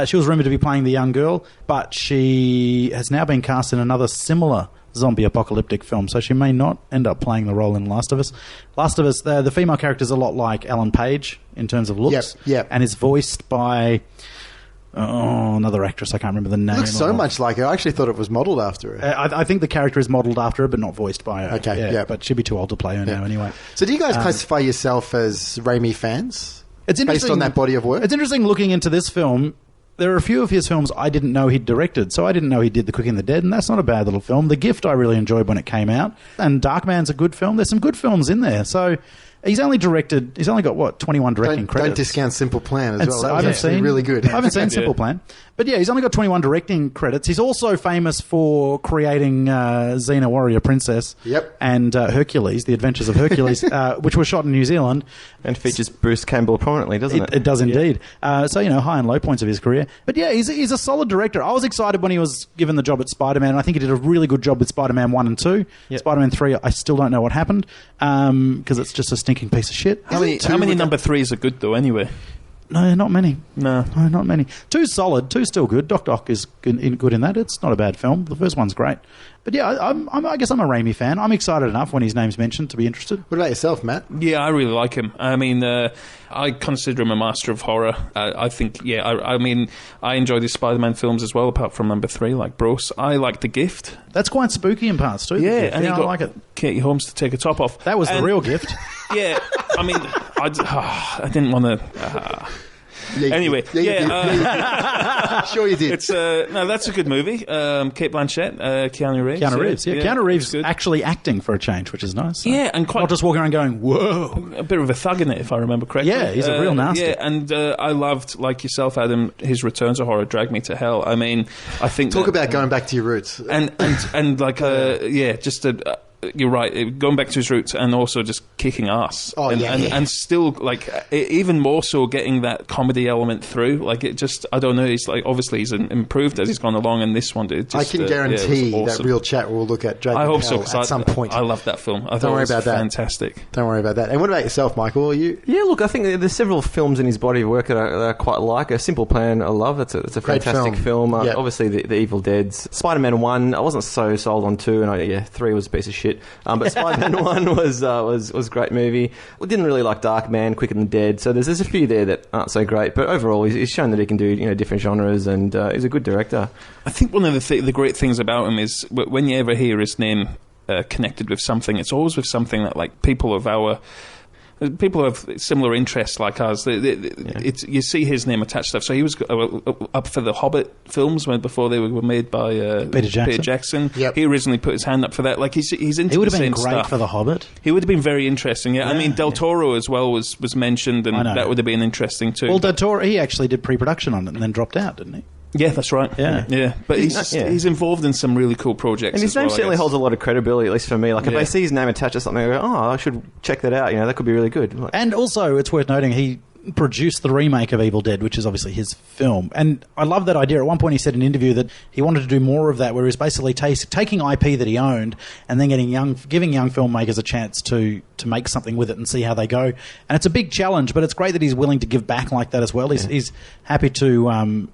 She was rumoured to be playing the young girl, but she has now been cast in another similar zombie apocalyptic film, so she may not end up playing the role in Last of Us. Last of Us, the female character is a lot like Ellen Page in terms of looks, and is voiced by another actress. I can't remember the name. Looks so much like her. I actually thought it was modelled after her. I think the character is modelled after her, but not voiced by her. Okay, yeah. But she'd be too old to play her now anyway. So do you guys classify yourself as Raimi fans? It's interesting, based on that body of work? It's interesting looking into this film. there are a few of his films I didn't know he'd directed, so I didn't know he did The Quick and the Dead, and that's not a bad little film. The Gift I really enjoyed when it came out, and Darkman's a good film. There's some good films in there, so... He's only got, 21 directing credits. Don't discount Simple Plan as well. That I was haven't actually seen, really good. I haven't seen Simple Plan. But yeah, he's only got 21 directing credits. He's also famous for creating Xena Warrior Princess and Hercules, The Adventures of Hercules, which was shot in New Zealand. And features Bruce Campbell prominently, doesn't it? It does indeed. So, high and low points of his career. But yeah, he's a solid director. I was excited when he was given the job at Spider-Man. I think he did a really good job with Spider-Man 1 and 2. Yep. Spider-Man 3, I still don't know what happened because it's just a stinking piece of shit. How many number 3s are good, though, anyway? No, not many. No, not many. 2's solid. 2's still good. Doc is good in that. It's not a bad film. The first one's great. But yeah, I guess I'm a Raimi fan. I'm excited enough when his name's mentioned to be interested. What about yourself, Matt? Yeah, I really like him. I mean, I consider him a master of horror. I think, I enjoy these Spider-Man films as well, apart from number 3, like Brose. I like The Gift. That's quite spooky in parts too. Yeah, and I like it. Katie Holmes to take her top off. That was the real gift. Yeah, I mean, I didn't want to... Anyway, sure you did. It's no, that's a good movie. Kate Blanchett, Keanu Reeves. Keanu Reeves actually acting for a change, which is nice. Yeah, and quite not just walking around going, "Whoa!" A bit of a thug in it, if I remember correctly. Yeah, he's a real nasty. Yeah, and I loved, like yourself, Adam. His return to horror dragged me to hell. I mean, I think talk about going back to your roots, and like just a. You're right. Going back to his roots and also just kicking ass. And still, like, even more so getting that comedy element through. Like, it just, I don't know, he's like, obviously he's improved as he's gone along, and this one did. I can guarantee that Real Chat will look at Dragon I hope so, at some point. I love that film. Don't worry about that. Fantastic. Don't worry about that. And what about yourself, Michael? Yeah, look, I think there's several films in his body of work that I quite like. A Simple Plan, I love. It's a fantastic film. Obviously, the Evil Dead's. Spider-Man 1, I wasn't so sold on 2, and 3 was a piece of shit. But Spider-Man 1 was a great movie. We didn't really like Darkman, Quick and the Dead, so there's a few there that aren't so great. But overall, he's shown that he can do different genres, and he's a good director. I think one of the great things about him is when you ever hear his name connected with something, it's always with something that like people who have similar interests like us. You see his name attached to stuff. So he was up for the Hobbit films before they were made by Peter Jackson. Yep. He originally put his hand up for that. Like he's into he would the have been same great stuff. for the Hobbit. He would have been very interesting. Yeah. I mean, Del Toro as well was mentioned, and that would have been interesting too. Well, Del Toro, he actually did pre-production on it and then dropped out, didn't he? Yeah, that's right. Yeah. But he's involved in some really cool projects. And his name certainly holds a lot of credibility, at least for me. Like, if I see his name attached to something, I go, I should check that out. That could be really good. And also, it's worth noting, he produced the remake of Evil Dead, which is obviously his film. And I love that idea. At one point, he said in an interview that he wanted to do more of that, where he's basically taking IP that he owned and then giving young filmmakers a chance to make something with it and see how they go. And it's a big challenge, but it's great that he's willing to give back like that as well. He's happy to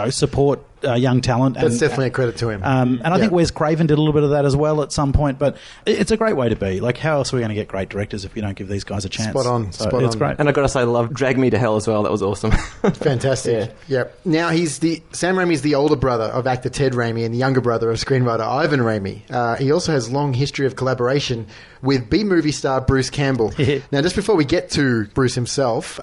support young talent. That's definitely a credit to him. And I think Wes Craven did a little bit of that as well at some point. But it's a great way to be. Like, how else are we going to get great directors if we don't give these guys a chance? Spot on. It's great. And I've got to say, I love Drag Me to Hell as well. That was awesome. Fantastic. Yep. Now Sam Raimi's the older brother of actor Ted Raimi and the younger brother of screenwriter Ivan Raimi. He also has long history of collaboration with B-movie star Bruce Campbell. Now, just before we get to Bruce himself,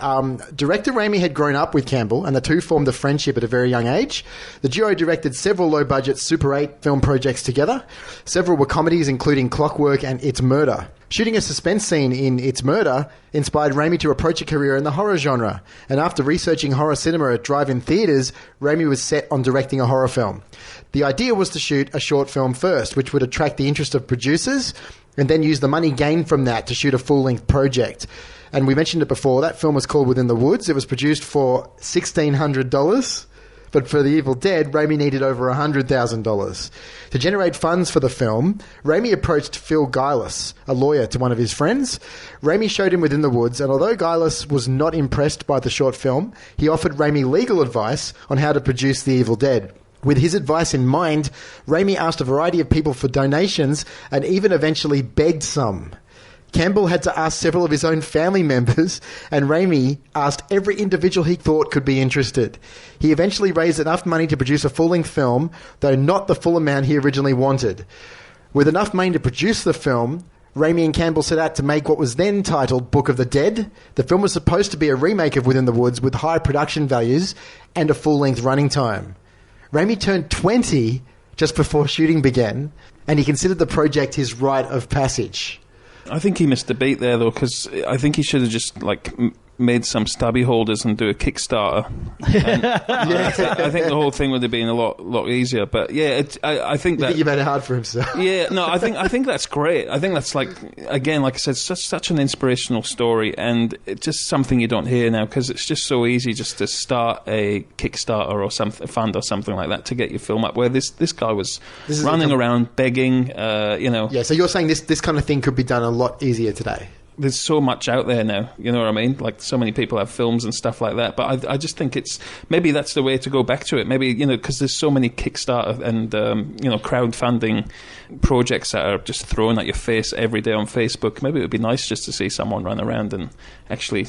director Raimi had grown up with Campbell, and the two formed a friendship at a very young age. The duo directed several low-budget Super 8 film projects together. Several were comedies, including Clockwork and It's Murder. Shooting a suspense scene in It's Murder inspired Raimi to approach a career in the horror genre. And after researching horror cinema at drive-in theatres, Raimi was set on directing a horror film. The idea was to shoot a short film first, which would attract the interest of producers, and then use the money gained from that to shoot a full-length project. And we mentioned it before, that film was called Within the Woods. It was produced for $1,600. But for The Evil Dead, Raimi needed over $100,000. To generate funds for the film, Raimi approached Phil Gillis, a lawyer to one of his friends. Raimi showed him Within the Woods, and although Gillis was not impressed by the short film, he offered Raimi legal advice on how to produce The Evil Dead. With his advice in mind, Raimi asked a variety of people for donations and even eventually begged some. Campbell had to ask several of his own family members, and Raimi asked every individual he thought could be interested. He eventually raised enough money to produce a full-length film, though not the full amount he originally wanted. With enough money to produce the film, Raimi and Campbell set out to make what was then titled Book of the Dead. The film was supposed to be a remake of Within the Woods with high production values and a full-length running time. Raimi turned 20 just before shooting began, and he considered the project his rite of passage. I think he missed the beat there, though, because I think he should have just, made some stubby holders and do a Kickstarter. I think the whole thing would have been a lot easier. But yeah, I think that you made it hard for himself. Yeah, no, I think that's great. I think that's again, like I said, such an inspirational story, and it's just something you don't hear now because it's just so easy just to start a Kickstarter or something, fund or something like that to get your film up. Where this guy was running around begging, Yeah, so you're saying this kind of thing could be done a lot easier today. There's so much out there now, you know what I mean? Like, so many people have films and stuff like that. But I just think maybe that's the way to go back to it. Maybe, because there's so many Kickstarter and, crowdfunding projects that are just thrown at your face every day on Facebook. Maybe it would be nice just to see someone run around and actually,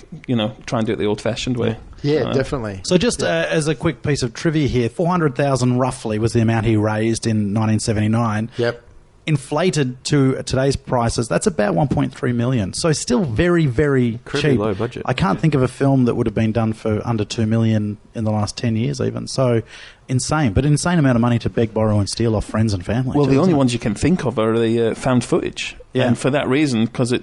try and do it the old-fashioned way. Yeah, definitely. So just as a quick piece of trivia here, $400,000 roughly was the amount he raised in 1979. Yep. Inflated to today's prices, that's about $1.3 million. So still very, very cheap. Low budget. I can't think of a film that would have been done for under $2 million in the last 10 years even. So insane, but an insane amount of money to beg, borrow and steal off friends and family. Well, the only ones you can think of are the found footage. Yeah. And for that reason, because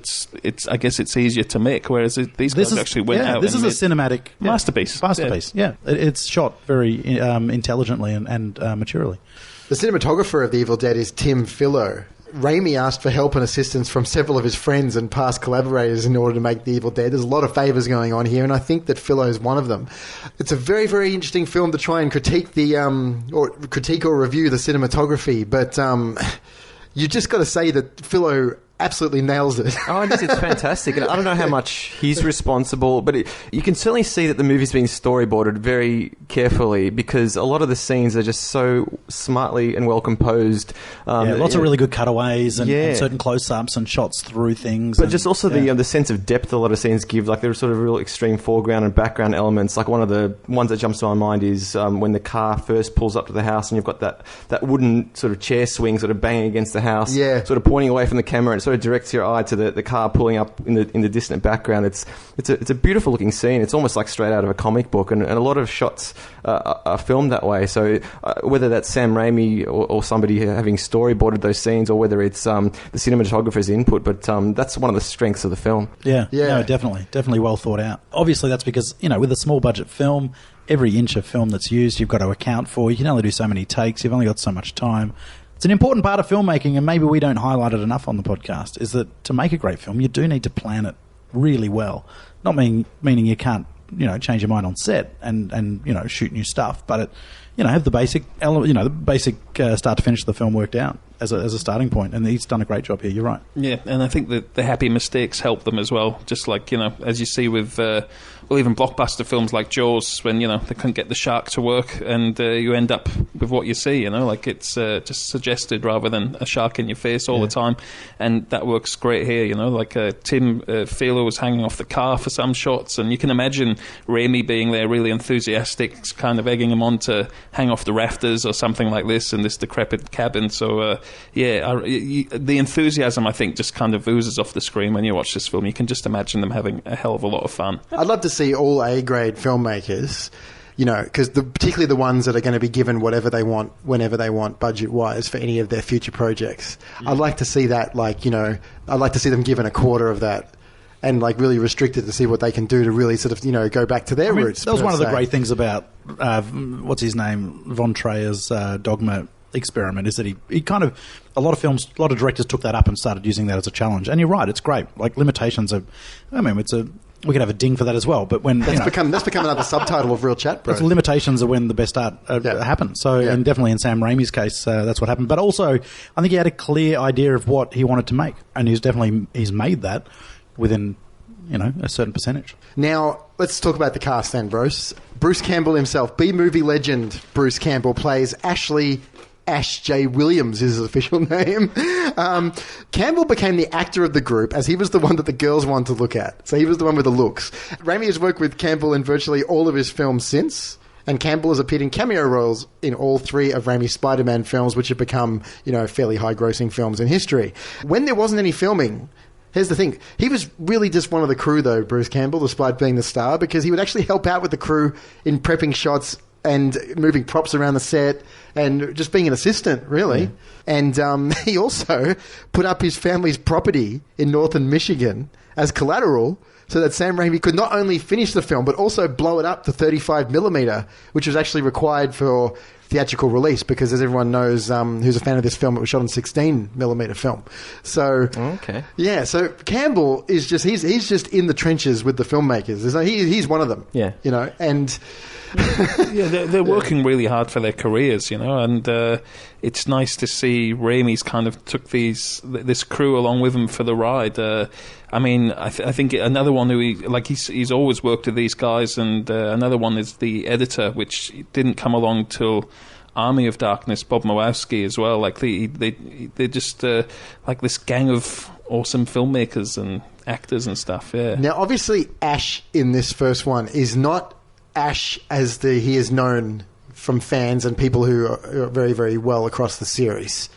I guess it's easier to make, whereas these guys actually went out. This is a cinematic masterpiece. Masterpiece, yeah. It's shot very intelligently and maturely. The cinematographer of The Evil Dead is Tim Fillo. Raimi asked for help and assistance from several of his friends and past collaborators in order to make The Evil Dead. There's a lot of favours going on here, and I think that Fillo is one of them. It's a very, very interesting film to try and critique or review the cinematography, but you just got to say that Fillo absolutely nails it. Oh, it's fantastic. And I don't know how much he's responsible, but you can certainly see that the movie's been storyboarded very carefully because a lot of the scenes are just so smartly and well composed. Lots of really good cutaways and certain close-ups and shots through things. But just also the sense of depth a lot of scenes give. Like, there are sort of real extreme foreground and background elements. Like, one of the ones that jumps to my mind is when the car first pulls up to the house and you've got that wooden sort of chair swing sort of banging against the house, sort of pointing away from the camera, and sort of directs your eye to the car pulling up in the distant background. It's a beautiful looking scene. It's almost like straight out of a comic book, and a lot of shots are filmed that way. So whether that's Sam Raimi or somebody having storyboarded those scenes, or whether it's the cinematographer's input, but that's one of the strengths of the film. Yeah, no, definitely well thought out. Obviously, that's because with a small budget film, every inch of film that's used, you've got to account for. You can only do so many takes. You've only got so much time. It's an important part of filmmaking, and maybe we don't highlight it enough on the podcast, is that to make a great film, you do need to plan it really well. Not meaning you can't, change your mind on set and shoot new stuff, but have the basic start to finish of the film worked out as a starting point, and he's done a great job here. You're right. Yeah, and I think that the happy mistakes help them as well. Just like as you see with even blockbuster films like Jaws, when they couldn't get the shark to work, and you end up with what you see. Like, it's just suggested rather than a shark in your face all the time, and that works great here. Like Tim Fillo was hanging off the car for some shots, and you can imagine Raimi being there, really enthusiastic, kind of egging him on to hang off the rafters or something like this in this decrepit cabin. So the enthusiasm, I think, just kind of oozes off the screen when you watch this film. You can just imagine them having a hell of a lot of fun. I'd love to see all A-grade filmmakers, because particularly the ones that are going to be given whatever they want, whenever they want, budget-wise, for any of their future projects. I'd like to see that, I'd like to see them given a quarter of that, and really restricted to see what they can do to really sort of go back to their roots. That was one of the great things about what's his name, Von Trier's Dogma experiment, is that he kind of, a lot of directors took that up and started using that as a challenge. And you're right, it's great. Like, limitations are, we could have a ding for that as well. But when that's become another subtitle of Real Chat, bro. Limitations are when the best art happens. So, and definitely in Sam Raimi's case, that's what happened. But also, I think he had a clear idea of what he wanted to make, and he's made that within a certain percentage. Now, let's talk about the cast then, Bruce. Bruce Campbell himself, B-movie legend Bruce Campbell, plays Ash J. Williams is his official name. Campbell became the actor of the group, as he was the one that the girls wanted to look at. So he was the one with the looks. Raimi has worked with Campbell in virtually all of his films since, And Campbell has appeared in cameo roles in all 3 of Raimi's Spider-Man films, which have become, fairly high-grossing films in history. When there wasn't any filming, here's the thing. He was really just one of the crew, though, Bruce Campbell, despite being the star, because he would actually help out with the crew in prepping shots and moving props around the set and just being an assistant, really. Mm. And he also put up his family's property in northern Michigan as collateral so that Sam Raimi could not only finish the film but also blow it up to 35mm, which was actually required for theatrical release because, as everyone knows who's a fan of this film, it was shot on 16mm film. So, okay. Yeah, so Campbell is just, he's just in the trenches with the filmmakers. He's one of them. Yeah. And... yeah, they're working really hard for their careers, and it's nice to see Raimi's kind of took this crew along with him for the ride. I think another one who he's always worked with these guys, and another one is the editor, which didn't come along till Army of Darkness, Bob Mowowski as well. Like they're just like this gang of awesome filmmakers and actors and stuff. Yeah. Now, obviously, Ash in this first one is not Ash as he is known from fans and people who are very, very well across the series.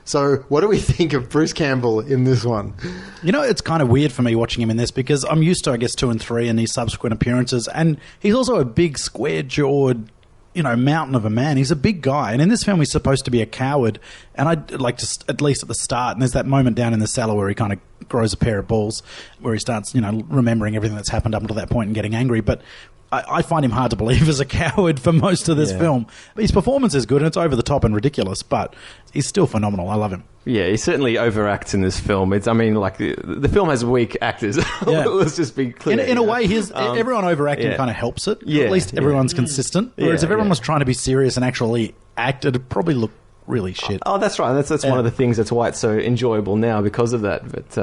So what do we think of Bruce Campbell in this one? It's kind of weird for me watching him in this because I'm used to, I guess, 2 and 3 and his subsequent appearances, and he's also a big, square-jawed, mountain of a man. He's a big guy, and in this film he's supposed to be a coward, and I'd like to, at least at the start, and there's that moment down in the cellar where he kind of grows a pair of balls, where he starts, remembering everything that's happened up until that point and getting angry, but I find him hard to believe as a coward for most of this film. His performance is good and it's over the top and ridiculous, but he's still phenomenal. I love him. Yeah, he certainly overacts in this film. The film has weak actors. Yeah. Let's just be clear. In a way, everyone overacting kind of helps it. Yeah, at least everyone's consistent. Whereas if everyone was trying to be serious and actually act, it'd probably look really shit. Oh, that's right. That's one of the things that's why it's so enjoyable now because of that. But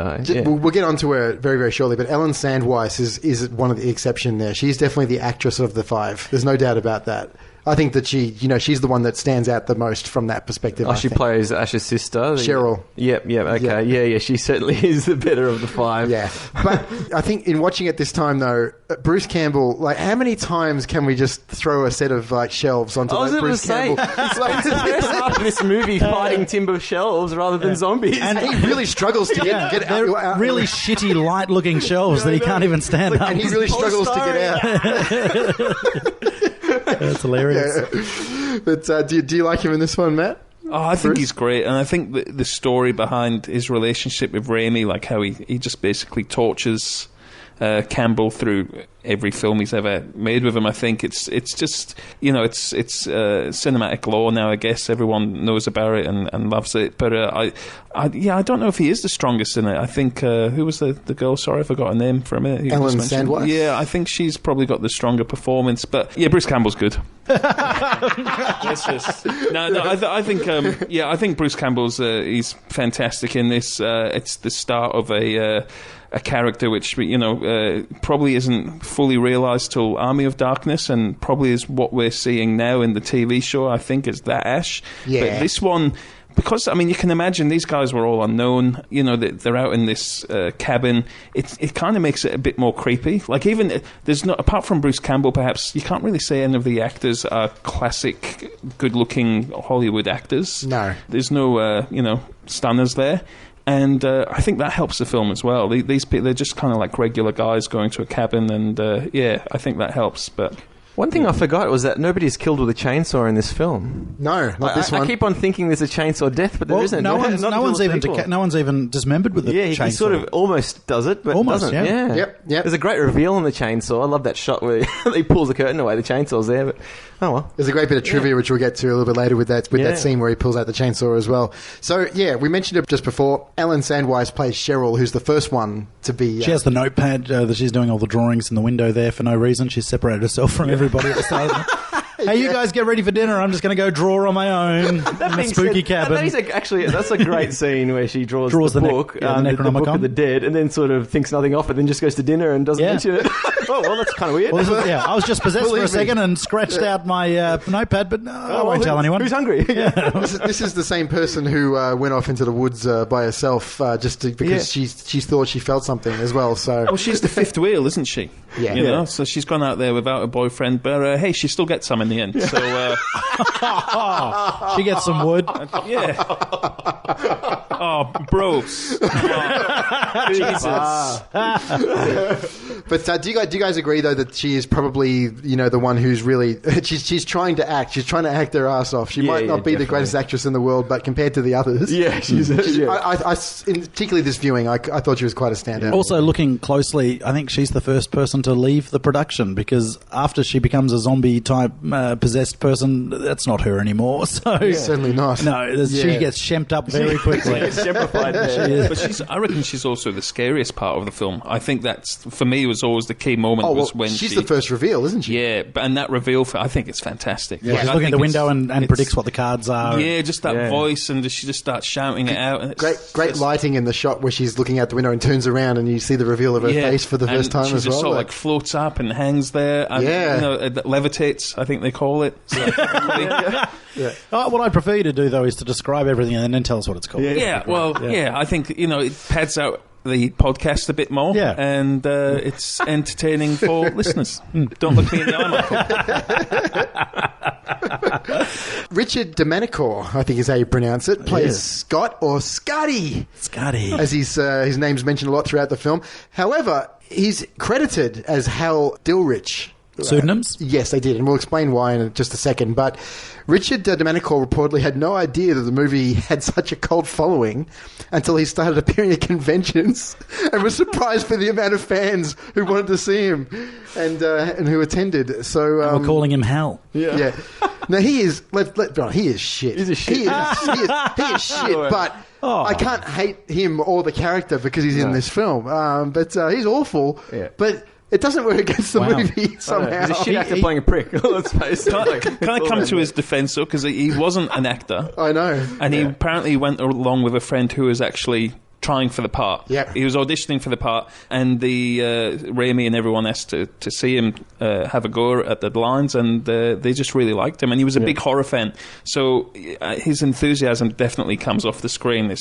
we'll get onto her very, very shortly. But Ellen Sandweiss is one of the exception there. She's definitely the actress of the 5. There's no doubt about that. I think that she's the one that stands out the most from that perspective. She plays Ash's sister, Cheryl. Yep. Okay. Yeah. She certainly is the better of the 5. Yeah. But I think in watching it this time, though, Bruce Campbell, how many times can we just throw a set of shelves onto Bruce Campbell? It's like the first half of this movie fighting timber shelves rather than zombies, and he really struggles to get out. Really shitty, light-looking shelves that he can't even stand up. And he really struggles to get out. That's hilarious. Yeah. But do you like him in this one, Matt? Oh, I think he's great, and I think the story behind his relationship with Raimi, like how he just basically tortures Campbell through every film he's ever made with him. I think it's just it's cinematic lore now. I guess everyone knows about it and loves it. But I don't know if he is the strongest in it. I think who was the girl? Sorry, I forgot her name for a minute. Ellen Sandweiss. Yeah, I think she's probably got the stronger performance. But yeah, Bruce Campbell's good. I think Bruce Campbell's he's fantastic in this. It's the start of a character which probably isn't fully realised till Army of Darkness, and probably is what we're seeing now in the TV show. I think is that Ash. Yeah. But this one, because you can imagine these guys were all unknown. They're out in this cabin. It kind of makes it a bit more creepy. Like even there's not, apart from Bruce Campbell, perhaps you can't really say any of the actors are classic, good-looking Hollywood actors. No, there's no stunners there. And I think that helps the film as well. These people, they're just kind of like regular guys going to a cabin, and I think that helps. But one thing I forgot was that nobody's killed with a chainsaw in this film. No, not this one. I keep on thinking there's a chainsaw death, but there isn't. No one's even dismembered with the chainsaw. He sort of almost does it, but almost, doesn't. Yeah. Yep. There's a great reveal on the chainsaw. I love that shot where he pulls the curtain away. The chainsaw's there, but oh well. There's a great bit of trivia which we'll get to a little bit later with that scene where he pulls out the chainsaw as well. So yeah, we mentioned it just before. Ellen Sandweiss plays Cheryl, who's the first one to be. She has the notepad that she's doing all the drawings in the window there for no reason. She's separated herself from everybody at the start of it. Hey, you guys get ready for dinner. I'm just going to go draw on my own in a spooky cabin. That's a great scene where she draws the book, the Book of the Dead, and then sort of thinks nothing of it, then just goes to dinner and doesn't mention it. Oh, well, that's kind of weird. I was just possessed for a second and scratched out my notepad, but I won't tell anyone. Who's hungry? This is the same person who went off into the woods by herself because she thought she felt something as well. So, she's the fifth wheel, isn't she? Yeah. So she's gone out there without a boyfriend, but hey, she still gets some in the end. So She gets some wood. yeah. Oh, Brose. Oh, Jesus. But do you guys agree though that she is probably the one who's really she's trying to act. She's trying to act her ass off. She might not be definitely the greatest actress in the world, but compared to the others, she's particularly this viewing, I thought she was quite a standout. Also, looking closely, I think she's the first person to leave the production because after she becomes a zombie-type possessed person, that's not her anymore. So certainly not. No, she gets shemped up very quickly. But I reckon she's also the scariest part of the film. I think that's, for me, was always the key moment. Was when she's the first reveal, isn't she? Yeah, and that reveal, I think it's fantastic. Yeah, she's looking at the window and predicts what the cards are. Yeah, just that voice, and she just starts shouting it out. And great lighting in the shot where she's looking out the window and turns around and you see the reveal of her face for the first time she as just well. Sort of floats up and hangs there. And, levitates, I think they call it. So, What I'd prefer you to do, though, is to describe everything and then tell us what it's called. I think, it pads out the podcast a bit more, and it's entertaining for listeners. Don't look me in the eye, Michael. Richard Domenicore, I think is how you pronounce it, plays Scott or Scotty. Scotty. As his name's mentioned a lot throughout the film. However, he's credited as Hal Dilrich. Pseudonyms? Yes, they did, and we'll explain why in just a second. But Richard Domenicore reportedly had no idea that the movie had such a cult following until he started appearing at conventions and was surprised for the amount of fans who wanted to see him and who attended. So we're calling him Hal. Yeah. Now he is. He is shit. He's a shit. He is shit. But I can't hate him or the character because he's in this film. But he's awful. Yeah. But it doesn't work against the movie somehow. He's a shit actor playing a prick. Let's face it. Can I come to his defence, though? Because he wasn't an actor. I know. And he apparently went along with a friend who was actually trying for the part. Yep. He was auditioning for the part, and the Raimi and everyone asked to see him have a go at the lines, and they just really liked him. And he was a big horror fan. So his enthusiasm definitely comes off the screen.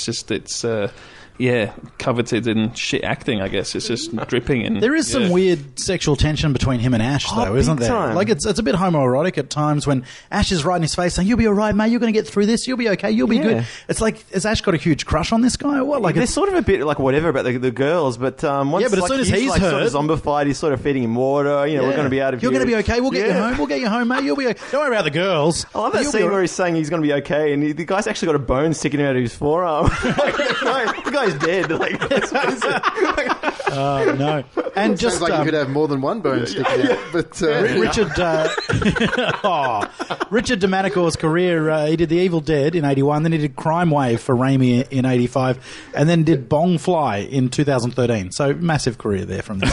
Coveted in shit acting, I guess. It's just dripping in. There is some weird sexual tension between him and Ash, though, isn't there? Time. Like, it's a bit homoerotic at times when Ash is right in his face saying, "You'll be all right, mate. You're going to get through this. You'll be okay. You'll be good." It's like, has Ash got a huge crush on this guy or what? Like, there's sort of a bit like whatever about the girls, but once but as soon as he's like, heard, sort of zombified, he's sort of feeding him water. We're going to be out of here. You're going to be okay. We'll get you home. We'll get you home, mate. You'll be okay. Don't worry about the girls. I love that scene where he's saying he's going to be okay, and the guy's actually got a bone sticking out of his forearm. The guy's dead. Like, no. And just sounds like you could have more than one bone sticking out. But Richard Domenicore's career, he did The Evil Dead in 81, then he did Crime Wave for Raimi in 85, and then did Bong Fly in 2013. So massive career there from this.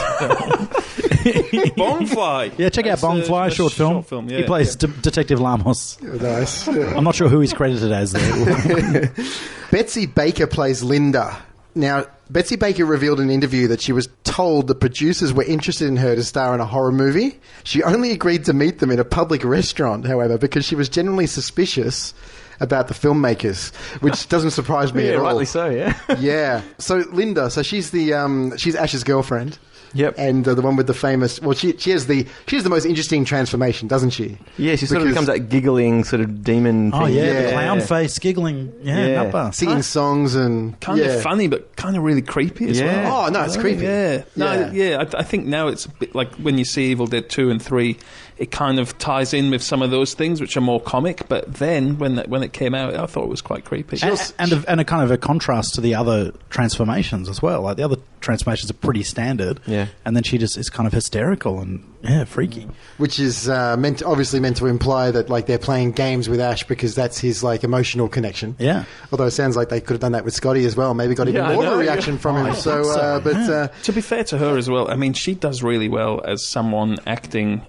Bong Fly. Yeah, check out Bong Fly, short film. He plays Detective Lamos. Nice. I'm not sure who he's credited as there. Betsy Baker plays Linda. Now, Betsy Baker revealed in an interview that she was told the producers were interested in her to star in a horror movie. She only agreed to meet them in a public restaurant, however, because she was genuinely suspicious about the filmmakers, which doesn't surprise me at all. Rightly so, yeah. Yeah. So Linda, she's she's Ash's girlfriend. Yep. And the one with the famous... Well, she has the most interesting transformation, doesn't she? Yeah, she sort of becomes that giggling sort of demon thing. Oh, yeah, the clown face, giggling. Yeah, nuppa. Singing songs and... Kind of funny, but kind of really creepy as well. Oh, no, it's creepy. Yeah. I think now it's a bit like when you see Evil Dead 2 and 3, it kind of ties in with some of those things which are more comic, but then when it came out, I thought it was quite creepy. And a kind of a contrast to the other transformations as well. Like the other transformations are pretty standard. Yeah. And then she just is kind of hysterical and freaky. Which is obviously meant to imply that like they're playing games with Ash because that's his like emotional connection. Yeah. Although it sounds like they could have done that with Scotty as well. Maybe got even more of a reaction from him. To be fair to her as well, I mean, she does really well as someone acting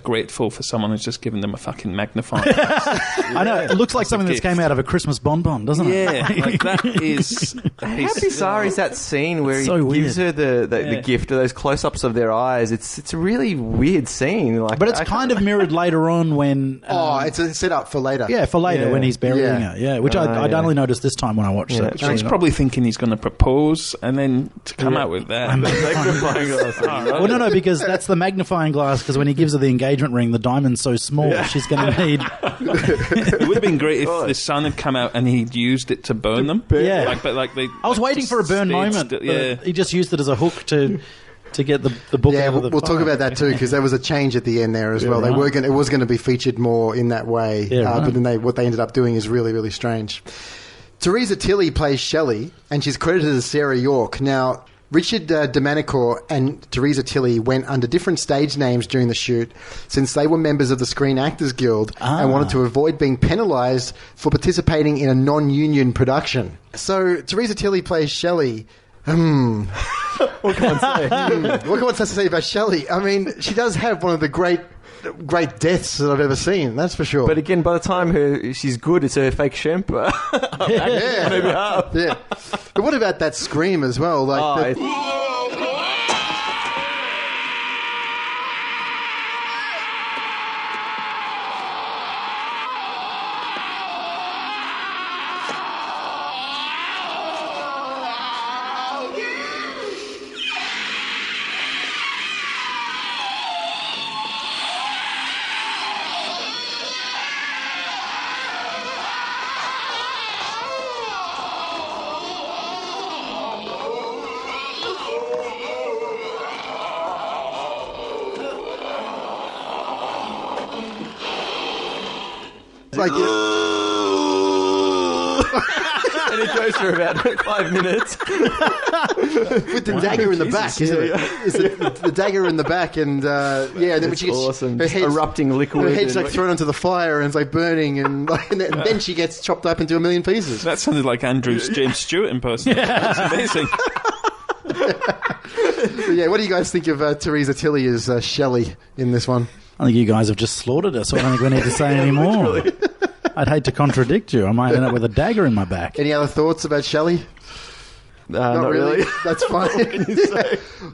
grateful for someone who's just given them a fucking magnifying glass. I know. It looks like something that's came out of a Christmas bonbon, doesn't it? Yeah, like that is... How bizarre is that scene where So he gives her the gift of those close-ups of their eyes. It's a really weird scene. Like, but it's kind of mirrored later on when... it's a setup for later. Yeah, for later when he's burying her. Yeah, which I'd only noticed this time when I watched it. He's probably thinking he's going to propose and then to come out with that. magnifying glass. Well, no, because that's the magnifying glass, because when he gives her the engagement ring, the diamond's so small, she's going to need... It would have been great if the sun had come out and he'd used it to burn them. Yeah. I was waiting for a burn moment. He just used it as a hook to get the book out of the we'll talk about that too, because there was a change at the end there as well. They were it was going to be featured more in that way, but then what they ended up doing is really, really strange. Teresa Tilly plays Shelley, and she's credited as Sarah York. Now, Richard Domanicore and Teresa Tilly went under different stage names during the shoot, since they were members of the Screen Actors Guild and wanted to avoid being penalised for participating in a non-union production. So, Teresa Tilly plays Shelley. What can one say? What can one say about Shelley? I mean, she does have one of the great deaths that I've ever seen, that's for sure. But again, by the time she's good, it's her fake Shemp. Yeah. But what about that scream as well? Like and it goes for about 5 minutes with the dagger in the back, isn't it? Is it the dagger in the back, and and then when she gets awesome. her head's Erupting liquid, her head's like thrown onto the fire and it's like burning, and then she gets chopped up into a million pieces. That sounded like Andrew's James Stewart impersonation. That's amazing. What do you guys think of Teresa Tilly as Shelley in this one? I think you guys have just slaughtered us, so I don't think we need to say any more. I'd hate to contradict you. I might end up with a dagger in my back. Any other thoughts about Shelley? Not really. That's fine.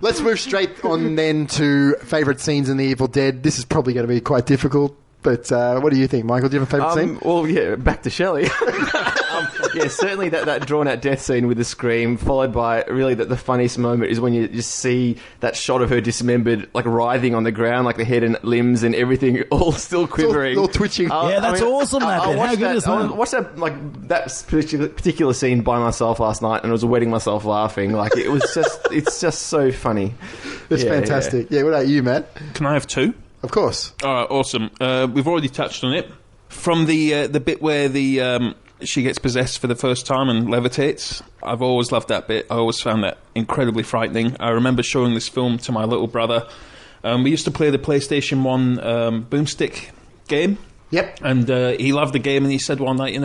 Let's move straight on then to favourite scenes in The Evil Dead. This is probably going to be quite difficult, but what do you think, Michael? Do you have a favourite scene? Well, yeah, back to Shelley. Certainly that drawn-out death scene with the scream, followed by really the funniest moment is when you just see that shot of her dismembered, like writhing on the ground, like the head and limbs and everything all still quivering. All twitching. That's awesome, that bit. How good is that? I watched that particular scene by myself last night, and I was wetting myself laughing. Like, it was it's just so funny. It's fantastic. Yeah, what about you, Matt? Can I have two? Of course. All right, awesome. We've already touched on it. From the bit where she gets possessed for the first time and levitates. I've always loved that bit. I always found that incredibly frightening. I remember showing this film to my little brother. We used to play the PlayStation 1 boomstick game. Yep. And he loved the game, and he said one night,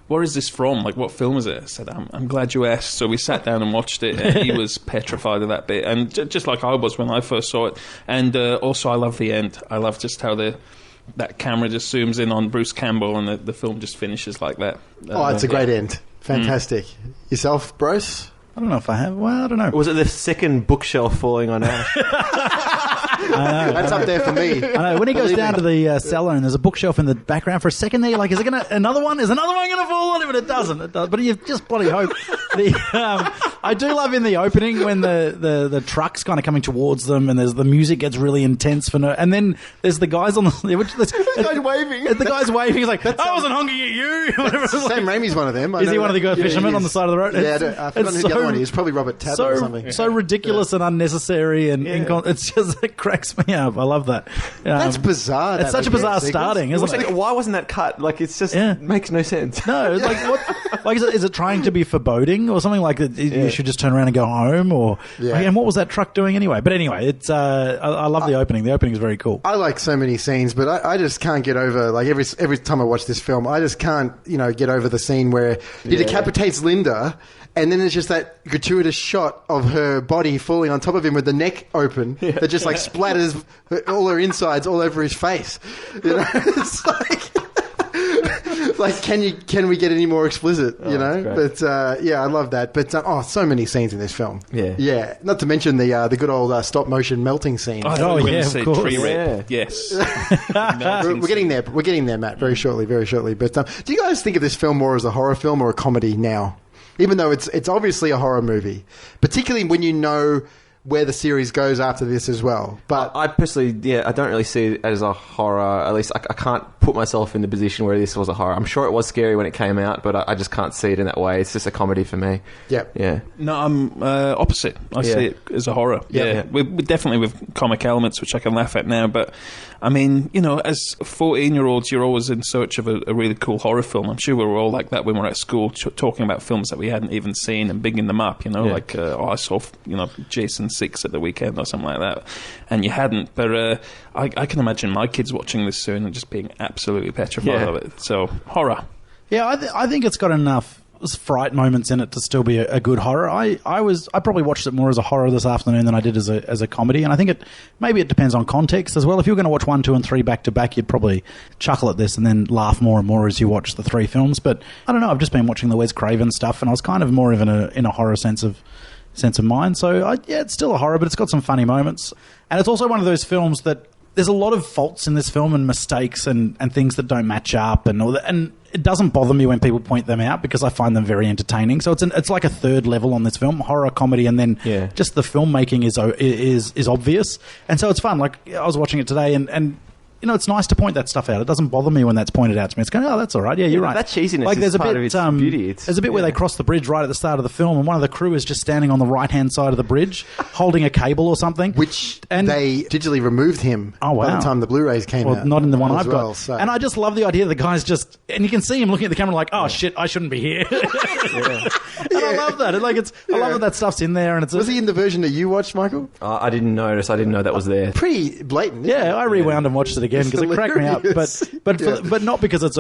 where is this from? Like, what film is it? I said, I'm glad you asked. So we sat down and watched it, and he was petrified of that bit. And just like I was when I first saw it. And also, I love the end. I love just how that camera just zooms in on Bruce Campbell, and the film just finishes like that. It's a great end. Fantastic. Yourself, Brose? I don't know if I have. Well, I don't know. Was it the second bookshelf falling on Ash? I know. That's up there for me. I know. When he goes down to the cellar and there's a bookshelf in the background for a second there, you're like, is it another one? Is another one going to fall on it? But it doesn't. It does. But you just bloody hope. I do love in the opening when the truck's kind of coming towards them, and the music gets really intense and then there's the guys on the guy's waving. The guy's waving. He's like, I wasn't honking at you. Sam Raimi's one of them. Is he one of the fishermen on the side of the road? Yeah, I forgot who the other one is. Probably Robert Tablett or something. So ridiculous and unnecessary, and it cracks me up. I love that. That's bizarre. It's such a bizarre starting, isn't it? Why wasn't that cut? Like, it's just makes no sense. No, it's like what? Like, is it trying to be foreboding or something? Like you should just turn around and go home, or and what was that truck doing anyway? But anyway, it's I love the opening. The opening is very cool. I like so many scenes, but I just can't get over, like, every time I watch this film, I just can't get over the scene where he decapitates Linda. And then there's just that gratuitous shot of her body falling on top of him with the neck open that just like splatters all her insides all over his face. It's like Like, can we get any more explicit? You know, that's but I love that. But so many scenes in this film. Yeah. Not to mention the good old stop motion melting scene. Of course. Tree rape. Yeah. Yes. We're getting there. We're getting there, Matt. Very shortly. But do you guys think of this film more as a horror film or a comedy now? Even though it's obviously a horror movie, particularly when you know where the series goes after this as well. But I personally, I don't really see it as a horror. At least I can't put myself in the position where this was a horror. I'm sure it was scary when it came out, but I just can't see it in that way. It's just a comedy for me. Yeah. No, I'm opposite. I see it as a horror. Yeah. We're definitely with comic elements, which I can laugh at now. But, I mean, you know, as 14-year-olds, you're always in search of a really cool horror film. I'm sure we were all like that when we were at school, talking about films that we hadn't even seen and bigging them up, you know, like, I saw, Jason 6 at the weekend or something like that, and you hadn't. But I can imagine my kids watching this soon and just being absolutely petrified of it. So, horror. Yeah, I think it's got enough fright moments in it to still be a good horror. I probably watched it more as a horror this afternoon than I did as a comedy, and I think maybe it depends on context as well. If you were going to watch 1, 2 and 3 back to back, you'd probably chuckle at this and then laugh more and more as you watch the 3 films. But I don't know, I've just been watching the Wes Craven stuff, and I was kind of more of in a horror sense of mind. So it's still a horror, but it's got some funny moments, and it's also one of those films that there's a lot of faults in this film and mistakes and things that don't match up and all that. And it doesn't bother me when people point them out because I find them very entertaining. So it's like a third level on this film: horror, comedy, and then just the filmmaking is obvious. And so it's fun. Like, I was watching it today, and you know, it's nice to point that stuff out. It doesn't bother me when that's pointed out to me. It's going, that's all right. Yeah, you're right. That cheesiness like, is part of its beauty. There's a bit where they cross the bridge right at the start of the film, and one of the crew is just standing on the right-hand side of the bridge, holding a cable or something. And they digitally removed him by the time the Blu-rays came out. Not in the one I've got. So. And I just love the idea the guy's just... And you can see him looking at the camera like, shit, I shouldn't be here. And I love that. I love that stuff's in there. And was he in the version that you watched, Michael? I didn't notice. I didn't know that was there. Pretty blatant. Yeah, I rewound and watched it again because it cracked me up. But not because it's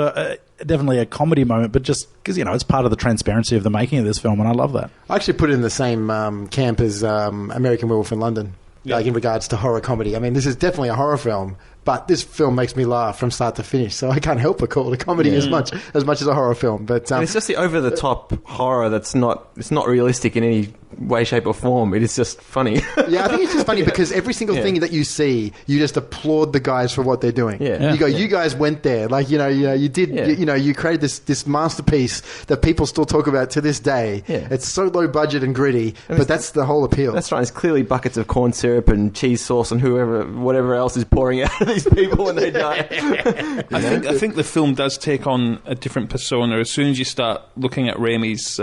definitely a comedy moment, but just because, you know, it's part of the transparency of the making of this film, and I love that. I actually put it in the same camp as American Werewolf in London, like in regards to horror comedy. I mean, this is definitely a horror film, but this film makes me laugh from start to finish, so I can't help but call it a comedy as much as a horror film. But and it's just the over-the-top horror that's not realistic in any way, shape or form. It is just funny. Yeah, I think it's just funny because every single thing that you see, you just applaud the guys for what they're doing. You go, you guys went there. Like, you did, you created this masterpiece that people still talk about to this day. It's so low budget and gritty, but that's the whole appeal. That's right. It's clearly buckets of corn syrup and cheese sauce and whatever else is pouring out of these people when they die. I think the film does take on a different persona as soon as you start looking at Raimi's.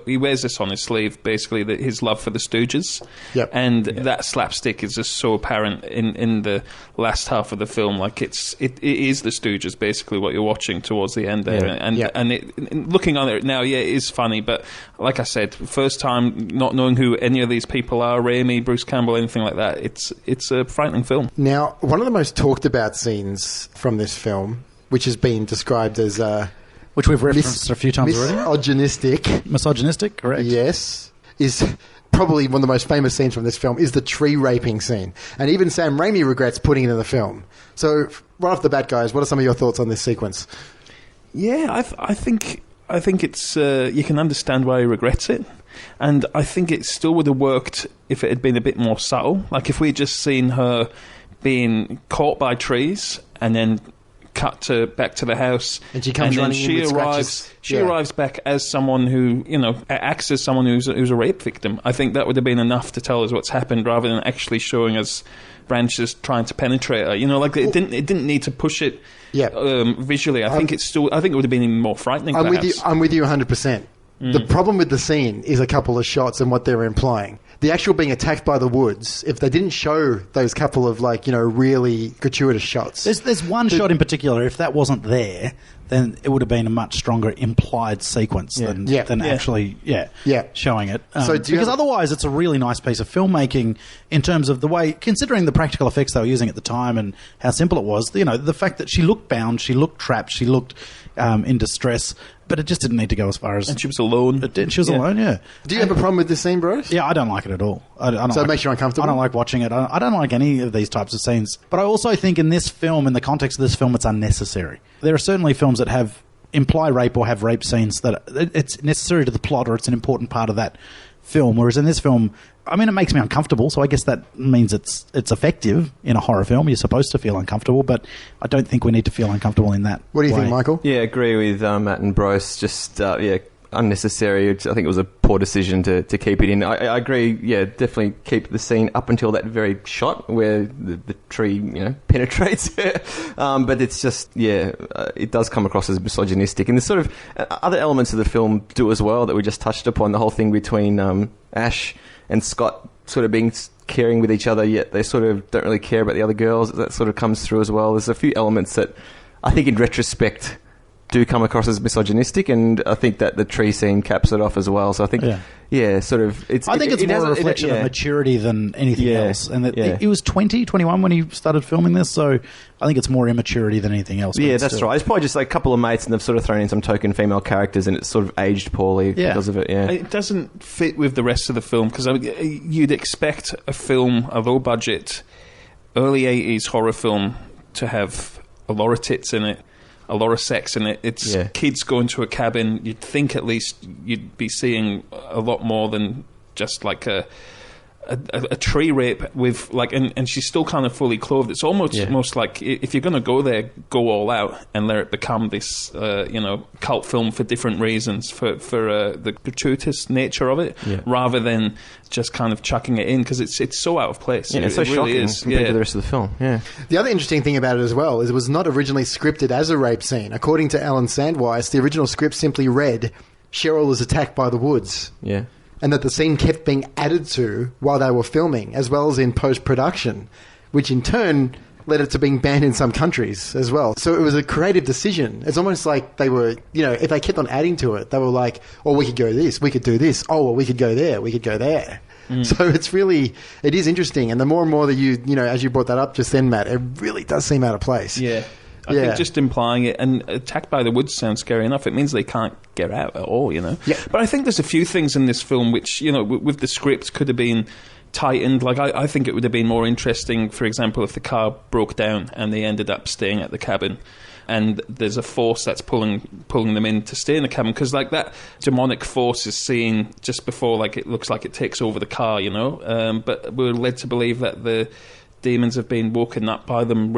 He wears this on his sleeve, basically, his love for the Stooges, and that slapstick is just so apparent in the last half of the film. Like, it is the Stooges, basically, what you're watching towards the end there, and looking on it now, it is funny, but like I said, first time not knowing who any of these people are, Raimi, Bruce Campbell, anything like that, it's a frightening film. Now, one of the most talked about scenes from this film, which has been described as which we've referenced a few times already. Misogynistic, correct? Yes, is probably one of the most famous scenes from this film is the tree raping scene, and even Sam Raimi regrets putting it in the film. So, right off the bat, guys, what are some of your thoughts on this sequence? Yeah, I think it's you can understand why he regrets it, and I think it still would have worked if it had been a bit more subtle. Like, if we'd just seen her being caught by trees and then cut back to the house, and she comes running in with scratches. She arrives back as someone who, acts as someone who's a rape victim. I think that would have been enough to tell us what's happened, rather than actually showing us branches trying to penetrate her. It didn't need to push it visually. I think it would have been even more frightening. I'm with you 100%. The problem with the scene is a couple of shots and what they're implying. The actual being attacked by the woods, if they didn't show those couple of, really gratuitous shots. There's one shot in particular, if that wasn't there, then it would have been a much stronger implied sequence than actually showing it. Because otherwise it's a really nice piece of filmmaking in terms of the way, considering the practical effects they were using at the time and how simple it was, the fact that she looked bound, she looked trapped, she looked in distress, but it just didn't need to go as far as... And she was alone. She was alone, Do you have a problem with this scene, Bruce? Yeah, I don't like it at all. So it makes you uncomfortable? I don't like watching it. I don't like any of these types of scenes. But I also think in this film, in the context of this film, it's unnecessary. There are certainly films that have imply rape or have rape scenes that it's necessary to the plot or it's an important part of that film. Whereas in this film, I mean, it makes me uncomfortable, so I guess that means it's effective in a horror film. You're supposed to feel uncomfortable, but I don't think we need to feel uncomfortable in that What do you way. think, Michael? Yeah, I agree with Matt and Brose. Just, unnecessary. I think it was a poor decision to keep it in. I agree, definitely keep the scene up until that very shot where the tree, penetrates. But it's just, it does come across as misogynistic. And the sort of other elements of the film do as well that we just touched upon. The whole thing between Ash and Scott sort of being caring with each other, yet they sort of don't really care about the other girls. That sort of comes through as well. There's a few elements that I think in retrospect do come across as misogynistic, and I think that the tree scene caps it off as well. So I think, sort of... I think it's more a reflection of maturity than anything else. And that he was 20, 21 when he started filming this, so I think it's more immaturity than anything else. Yeah, that's right. It's probably just like a couple of mates and they've sort of thrown in some token female characters and it's sort of aged poorly because of it, It doesn't fit with the rest of the film, because you'd expect a film, a low-budget, early 80s horror film to have a lot of tits in it, a lot of sex in it. It's kids going to a cabin. You'd think at least you'd be seeing a lot more than just like a tree rape with like, and she's still kind of fully clothed. It's almost like if you're going to go there, go all out and let it become this cult film for different reasons, for the gratuitous nature of it, rather than just kind of chucking it in, because it's so out of place. It's so really shocking is compared to the rest of the film. The other interesting thing about it as well is it was not originally scripted as a rape scene. According to Alan Sandweiss, the original script simply read, Cheryl is attacked by the woods. And that the scene kept being added to while they were filming, as well as in post-production, which in turn led it to being banned in some countries as well. So it was a creative decision. It's almost like they were, if they kept on adding to it, they were like, oh, we could go this, we could do this, oh, well, we could go there, we could go there. So it is interesting. And the more and more that you as you brought that up just then, Matt, it really does seem out of place. I think just implying it, and attacked by the woods sounds scary enough. It means they can't get out at all, But I think there's a few things in this film which, with the script could have been tightened. Like, I think it would have been more interesting, for example, if the car broke down and they ended up staying at the cabin. And there's a force that's pulling them in to stay in the cabin, because like that demonic force is seen just before, like it looks like it takes over the car, But we're led to believe that the demons have been woken up by them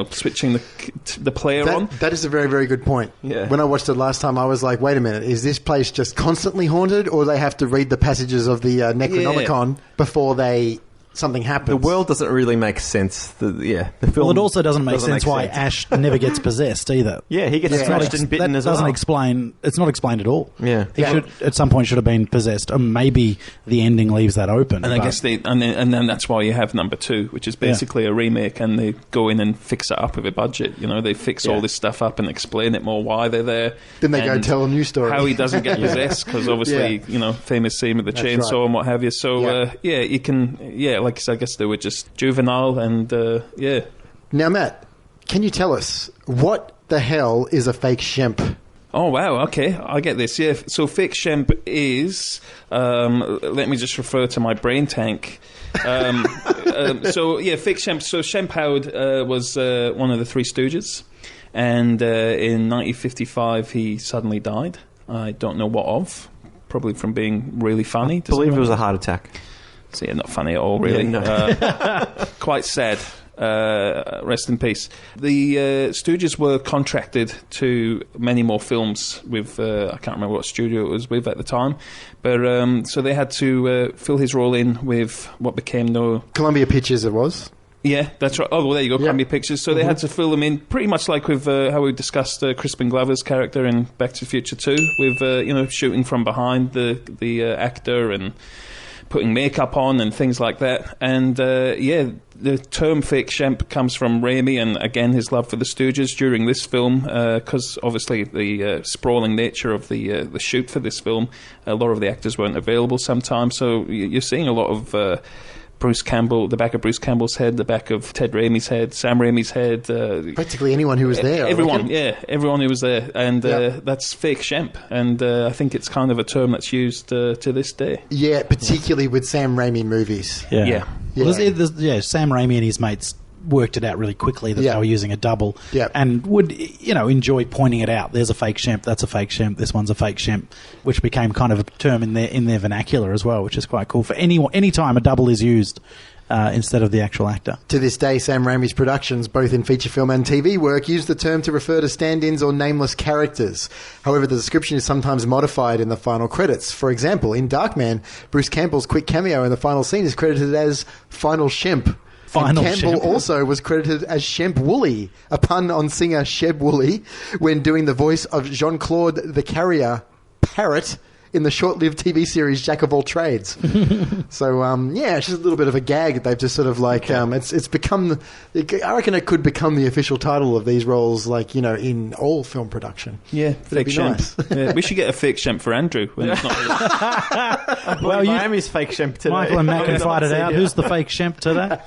switching the player on. That is a very, very good point. When I watched it last time, I was like, wait a minute, is this place just constantly haunted, or they have to read the passages of the Necronomicon before something happens? The world doesn't really make sense. The film. Well, it also doesn't make sense why Ash never gets possessed either. He gets scratched and bitten as well. That doesn't explain. It's not explained at all. He should at some point should have been possessed. Or maybe the ending leaves that open. And I guess and then that's why you have number 2, which is basically a remake, and they go in and fix it up with a budget. They fix all this stuff up and explain it more, why they're there. Then they go tell a new story. How he doesn't get possessed, because obviously famous scene with the chainsaw and what have you. So you can like I guess they were just juvenile and Now, Matt, can you tell us what the hell is a fake shemp? Oh, wow, okay, I get this, So fake shemp is, let me just refer to my brain tank. Fake shemp. So Shemp Howard was one of the Three Stooges, and in 1955 he suddenly died. I don't know what of, probably from being really funny. I believe it was a heart attack. So not funny at all, really. Quite sad. Rest in peace. The Stooges were contracted to many more films with, I can't remember what studio it was with at the time, but so they had to fill his role in with what became Columbia Pictures it was. Yeah, that's right. Oh, well, there you go, Columbia Pictures. So they had to fill them in pretty much like with how we discussed Crispin Glover's character in Back to the Future 2, with, shooting from behind the actor and putting makeup on and things like that. And the term fake shemp comes from Raimi, and again his love for the Stooges during this film, because obviously the sprawling nature of the shoot for this film, a lot of the actors weren't available sometimes, so you're seeing a lot of Bruce Campbell, the back of Bruce Campbell's head, the back of Ted Raimi's head, Sam Raimi's head. Practically anyone who was there. Everyone who was there. And that's fake shemp. And I think it's kind of a term that's used to this day. Yeah, particularly with Sam Raimi movies. Sam Raimi and his mates worked it out really quickly that Yeah. they were using a double, Yeah. and would enjoy pointing it out. There's a fake Shemp, that's a fake Shemp, this one's a fake Shemp, which became kind of a term in their vernacular as well, which is quite cool for any time a double is used. Instead of the actual actor. To this day, Sam Raimi's productions, both in feature film and TV work, use the term to refer to stand-ins or nameless characters. However, the description is sometimes modified in the final credits. For example, in Darkman, Bruce Campbell's quick cameo in the final scene is credited as Final Shemp. Final and Campbell Shemp. also was credited as Shemp Woolley, a pun on singer Sheb Woolley, when doing the voice of Jean-Claude the Carrier Parrot in the short-lived TV series Jack of All Trades. So, it's just a little bit of a gag. They've just sort of it's become, I reckon it could become the official title of these roles, in all film production. Yeah, It'd fake be Shemp. nice. Yeah, we should get a fake Shemp for Andrew. When it's not Well, Miami's fake Shemp today. Michael and Matt can fight it out. Who's the fake Shemp today?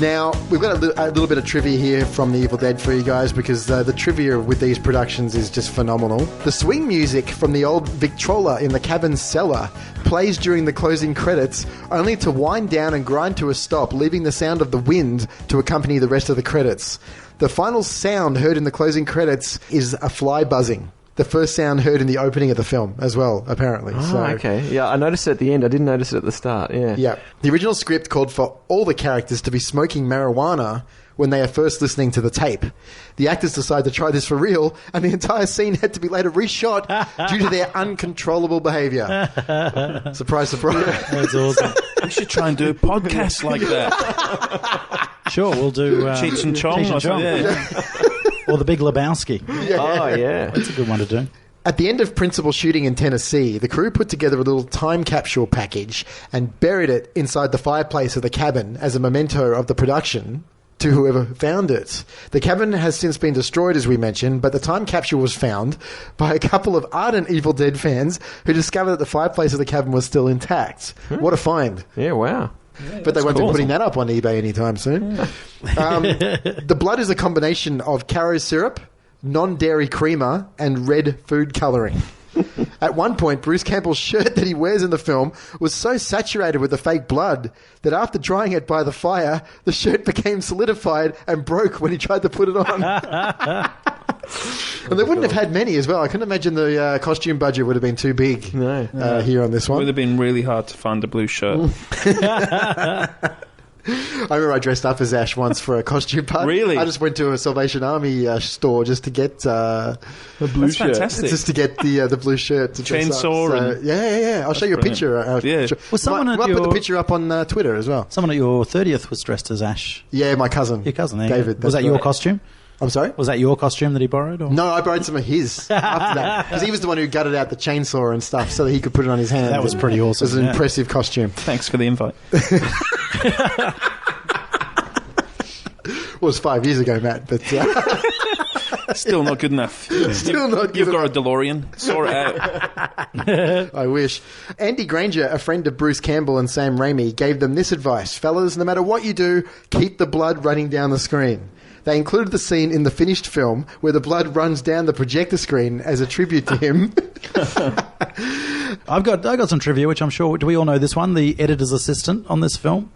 Now, we've got a little bit of trivia here from The Evil Dead for you guys, because the trivia with these productions is just phenomenal. The swing music from the old Victrola in the cabin cellar plays during the closing credits, only to wind down and grind to a stop, leaving the sound of the wind to accompany the rest of the credits. The final sound heard in the closing credits is a fly buzzing. The first sound heard in the opening of the film as well, apparently. Oh, okay. Yeah, I noticed it at the end. I didn't notice it at the start, yeah. Yeah. The original script called for all the characters to be smoking marijuana when they are first listening to the tape. The actors decided to try this for real, and the entire scene had to be later reshot due to their uncontrollable behaviour. Surprise, surprise. That's awesome. we should try and do a podcast like that. Sure, we'll do... Cheech and Chong. Cheech and Chong. Yeah. Or The Big Lebowski. Oh, yeah. That's a good one to do. At the end of principal shooting in Tennessee, the crew put together a little time capsule package and buried it inside the fireplace of the cabin as a memento of the production to whoever found it. The cabin has since been destroyed, as we mentioned, but the time capsule was found by a couple of ardent Evil Dead fans who discovered that the fireplace of the cabin was still intact. What a find. Yeah, wow. But they won't cool. be putting that up on eBay anytime soon. The blood is a combination of Caro syrup, non-dairy creamer, and red food colouring. At one point, Bruce Campbell's shirt that he wears in the film was so saturated with the fake blood that after drying it by the fire, the shirt became solidified and broke when he tried to put it on. And they wouldn't have had many as well. I couldn't imagine the costume budget would have been too big here on this It would one. have been really hard to find a blue shirt. I remember I dressed up as Ash once for a costume party. Really? I just went to a Salvation Army store just to get a blue That's shirt. fantastic. Just to get the blue shirt to dress Chainsaw up. So, and- yeah. I'll show you a brilliant. picture. Yeah. Well, someone might at put the your- picture up on Twitter as well. Someone at your 30th was dressed as Ash. Yeah, my cousin. Your cousin, there you go. David. Was that's that your right. costume? I'm sorry? Was that your costume that he borrowed? Or? No, I borrowed some of his after that. Because he was the one who gutted out the chainsaw and stuff so that he could put it on his hand. That was pretty awesome, It was an yeah. impressive costume. Thanks for the invite. It was 5 years ago, Matt, but Still not good enough. still not good You've enough. got a DeLorean. Sort it out. I wish. Andy Granger, a friend of Bruce Campbell and Sam Raimi, gave them this advice. Fellas, no matter what you do, keep the blood running down the screen. They included the scene in the finished film where the blood runs down the projector screen as a tribute to him. I got some trivia, which I'm sure... Do we all know this one? The editor's assistant on this film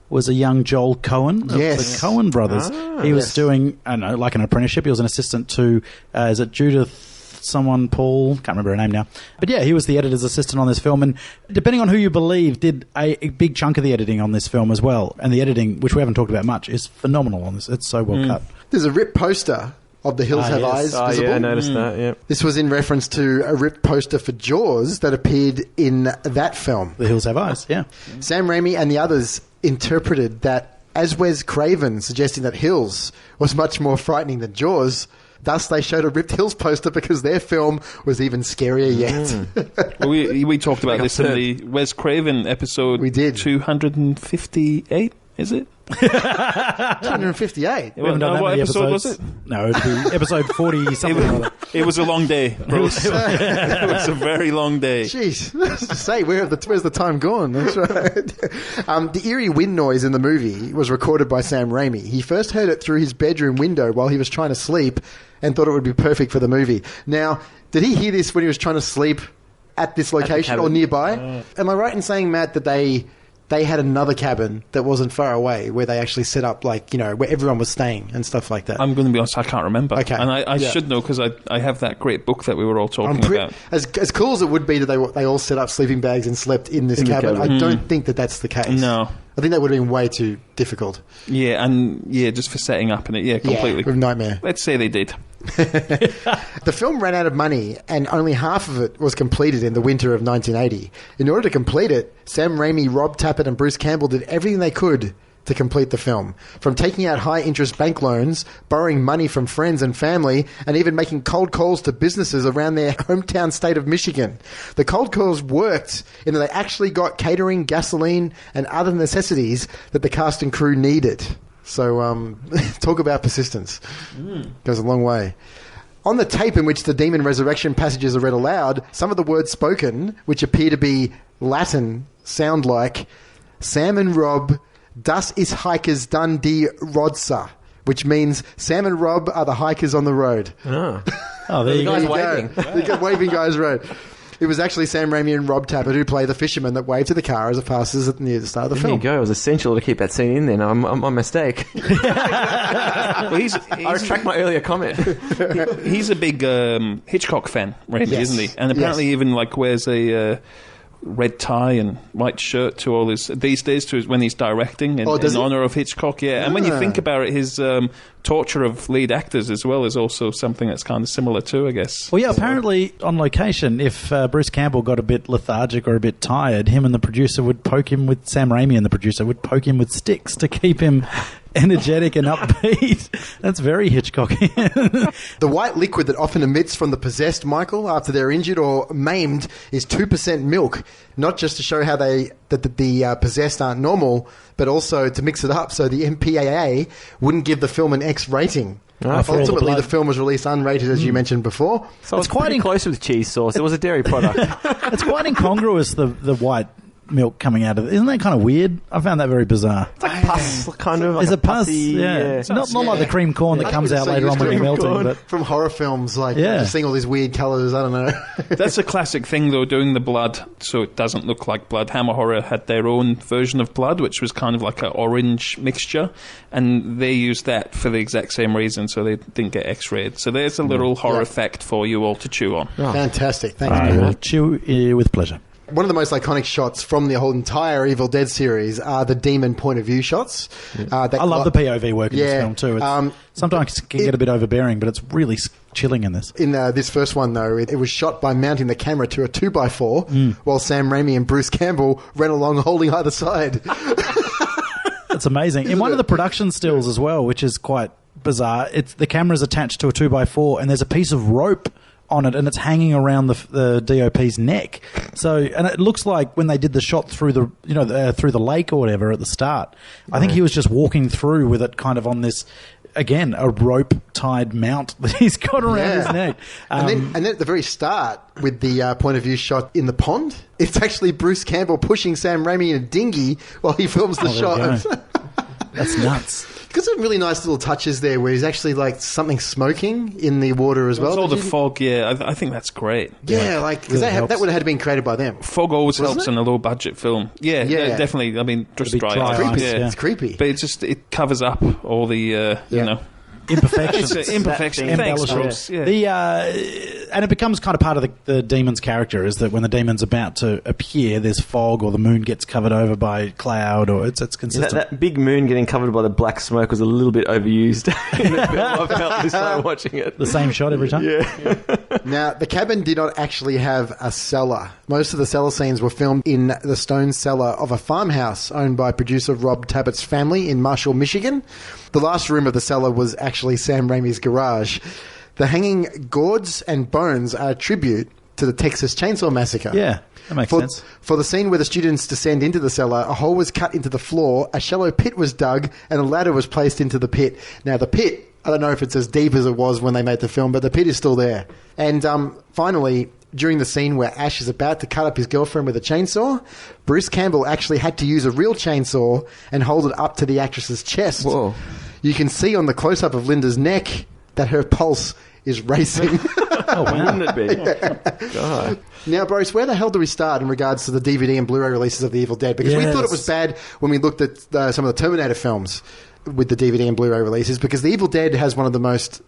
was a young Joel Cohen of Yes. the Coen brothers. He was yes. doing, I don't know, like an apprenticeship. He was an assistant to, is it Judith someone, Paul? Can't remember her name now. But yeah, he was the editor's assistant on this film, and depending on who you believe, did a big chunk of the editing on this film as well. And the editing, which we haven't talked about much, is phenomenal on this. It's so well cut. There's a ripped poster of The Hills Have yes. Eyes Oh, visible. yeah, I noticed that, yeah. This was in reference to a ripped poster for Jaws that appeared in that film. The Hills Have Eyes, yeah. Sam Raimi and the others interpreted that as Wes Craven, suggesting that Hills was much more frightening than Jaws. Thus, they showed a ripped Hills poster because their film was even scarier yet. Well, we talked about this in the Wes Craven episode. We did. 258, is it? 258. We haven't done that what many episode episodes. was it? No, it'd be episode 40 something or other. It was a long day, Bruce. It was a very long day. Jeez, let's just say, where's the time gone? That's right. The eerie wind noise in the movie was recorded by Sam Raimi. He first heard it through his bedroom window while he was trying to sleep and thought it would be perfect for the movie. Now, did he hear this when he was trying to sleep at this location or cabin. nearby? Am I right in saying, Matt, that they they had another cabin that wasn't far away where they actually set up, like, you know, where everyone was staying and stuff like that. I'm going to be honest, I can't remember. Okay. And I should know because I have that great book that we were all talking about. As cool as it would be that they all set up sleeping bags and slept in this cabin, I don't think that that's the case. No. I think that would have been way too difficult. Yeah, and just for setting up in it, completely. Yeah, nightmare. Let's say they did. The film ran out of money, and only half of it was completed in the winter of 1980. In order to complete it, Sam Raimi, Rob Tappert, and Bruce Campbell did everything they could to complete the film. From taking out high-interest bank loans, borrowing money from friends and family, and even making cold calls to businesses around their hometown state of Michigan. The cold calls worked in that they actually got catering, gasoline, and other necessities that the cast and crew needed. So, talk about persistence. Goes a long way. On the tape in which the demon resurrection passages are read aloud, some of the words spoken, which appear to be Latin, sound like Sam and Rob, das ist hikers dann die Rodsa, which means Sam and Rob are the hikers on the road. Oh, there you guys go. waving. The waving guys road. It was actually Sam Raimi and Rob Tappert who play the fisherman that waved to the car as it passes near the start of the There film. you go. It was essential to keep that scene in there. No, my mistake. Well, I retract my earlier comment. he's a big Hitchcock fan, really, Yes. isn't he? And apparently Yes. even like wears a red tie and white shirt to all his these days to his, when he's directing in honor of Hitchcock. Yeah, and when you think about it, his torture of lead actors as well is also something that's kind of similar too, I guess. Well, yeah, apparently on location, if Bruce Campbell got a bit lethargic or a bit tired, him and the producer would poke him with, Sam Raimi and the producer would poke him with sticks to keep him energetic and upbeat. That's very Hitchcockian. The white liquid that often emits from the possessed, Michael, after they're injured or maimed is 2% milk, not just to show how the possessed aren't normal, but also to mix it up so the MPAA wouldn't give the film an X rating. Ultimately, the film was released unrated, as you mentioned before. So it's quite close with cheese sauce. It was a dairy product. It's quite incongruous, the white milk coming out of it. Isn't that kind of weird? I found that very bizarre. It's like pus, kind of. Like Is it pus? pussy, Yeah. It's not like the cream corn that comes out later on when you're melting. But from horror films, like Yeah. just seeing all these weird colours, I don't know. That's a classic thing, though, doing the blood so it doesn't look like blood. Hammer Horror had their own version of blood, which was kind of like an orange mixture, and they used that for the exact same reason, so they didn't get X-rated. So there's a little horror fact for you all to chew on. Fantastic. Thanks, I Peter. will chew with pleasure. One of the most iconic shots from the whole entire Evil Dead series are the demon point of view shots. I love the POV work in this film too. It's, sometimes it can get a bit overbearing, but it's really chilling in this. In this first one, though, it was shot by mounting the camera to a 2x4 while Sam Raimi and Bruce Campbell ran along holding either side. It's amazing. In one of the production stills as well, which is quite bizarre, the camera's attached to a 2x4 and there's a piece of rope on it, and it's hanging around the DOP's neck. So, and it looks like when they did the shot through the lake or whatever at the start, I think he was just walking through with it kind of on this, again, a rope tied mount that he's got around his neck. And then at the very start, with the point of view shot in the pond, it's actually Bruce Campbell pushing Sam Raimi in a dinghy while he films the shot. That's nuts. Got some really nice little touches there where he's actually like something smoking in the water as well. It's all the fog, I think that's great. Yeah, like because that would have had been created by them. Fog always helps in a low budget film. Yeah, definitely. I mean, just dry ice. It's creepy. But it covers up all the imperfections. Imperfections. Thanks, Bruce. Yeah. And it becomes kind of part of the demon's character, is that when the demon's about to appear, there's fog or the moon gets covered over by cloud, or it's consistent. That big moon getting covered by the black smoke was a little bit overused in the film. I felt this time watching it. The same shot every time? Yeah. Now, the cabin did not actually have a cellar. Most of the cellar scenes were filmed in the stone cellar of a farmhouse owned by producer Rob Tappert's family in Marshall, Michigan. The last room of the cellar was actually Sam Raimi's garage. The hanging gourds and bones are a tribute to the Texas Chainsaw Massacre. Yeah, that makes sense. For the scene where the students descend into the cellar, a hole was cut into the floor, a shallow pit was dug, and a ladder was placed into the pit. Now, the pit, I don't know if it's as deep as it was when they made the film, but the pit is still there. And finally, during the scene where Ash is about to cut up his girlfriend with a chainsaw, Bruce Campbell actually had to use a real chainsaw and hold it up to the actress's chest. Whoa. You can see on the close-up of Linda's neck that her pulse is racing. Oh, wow. Wouldn't it be? God. Now, Bruce, where the hell do we start in regards to the DVD and Blu-ray releases of The Evil Dead? Because we thought it was bad when we looked at some of the Terminator films with the DVD and Blu-ray releases, because The Evil Dead has one of the most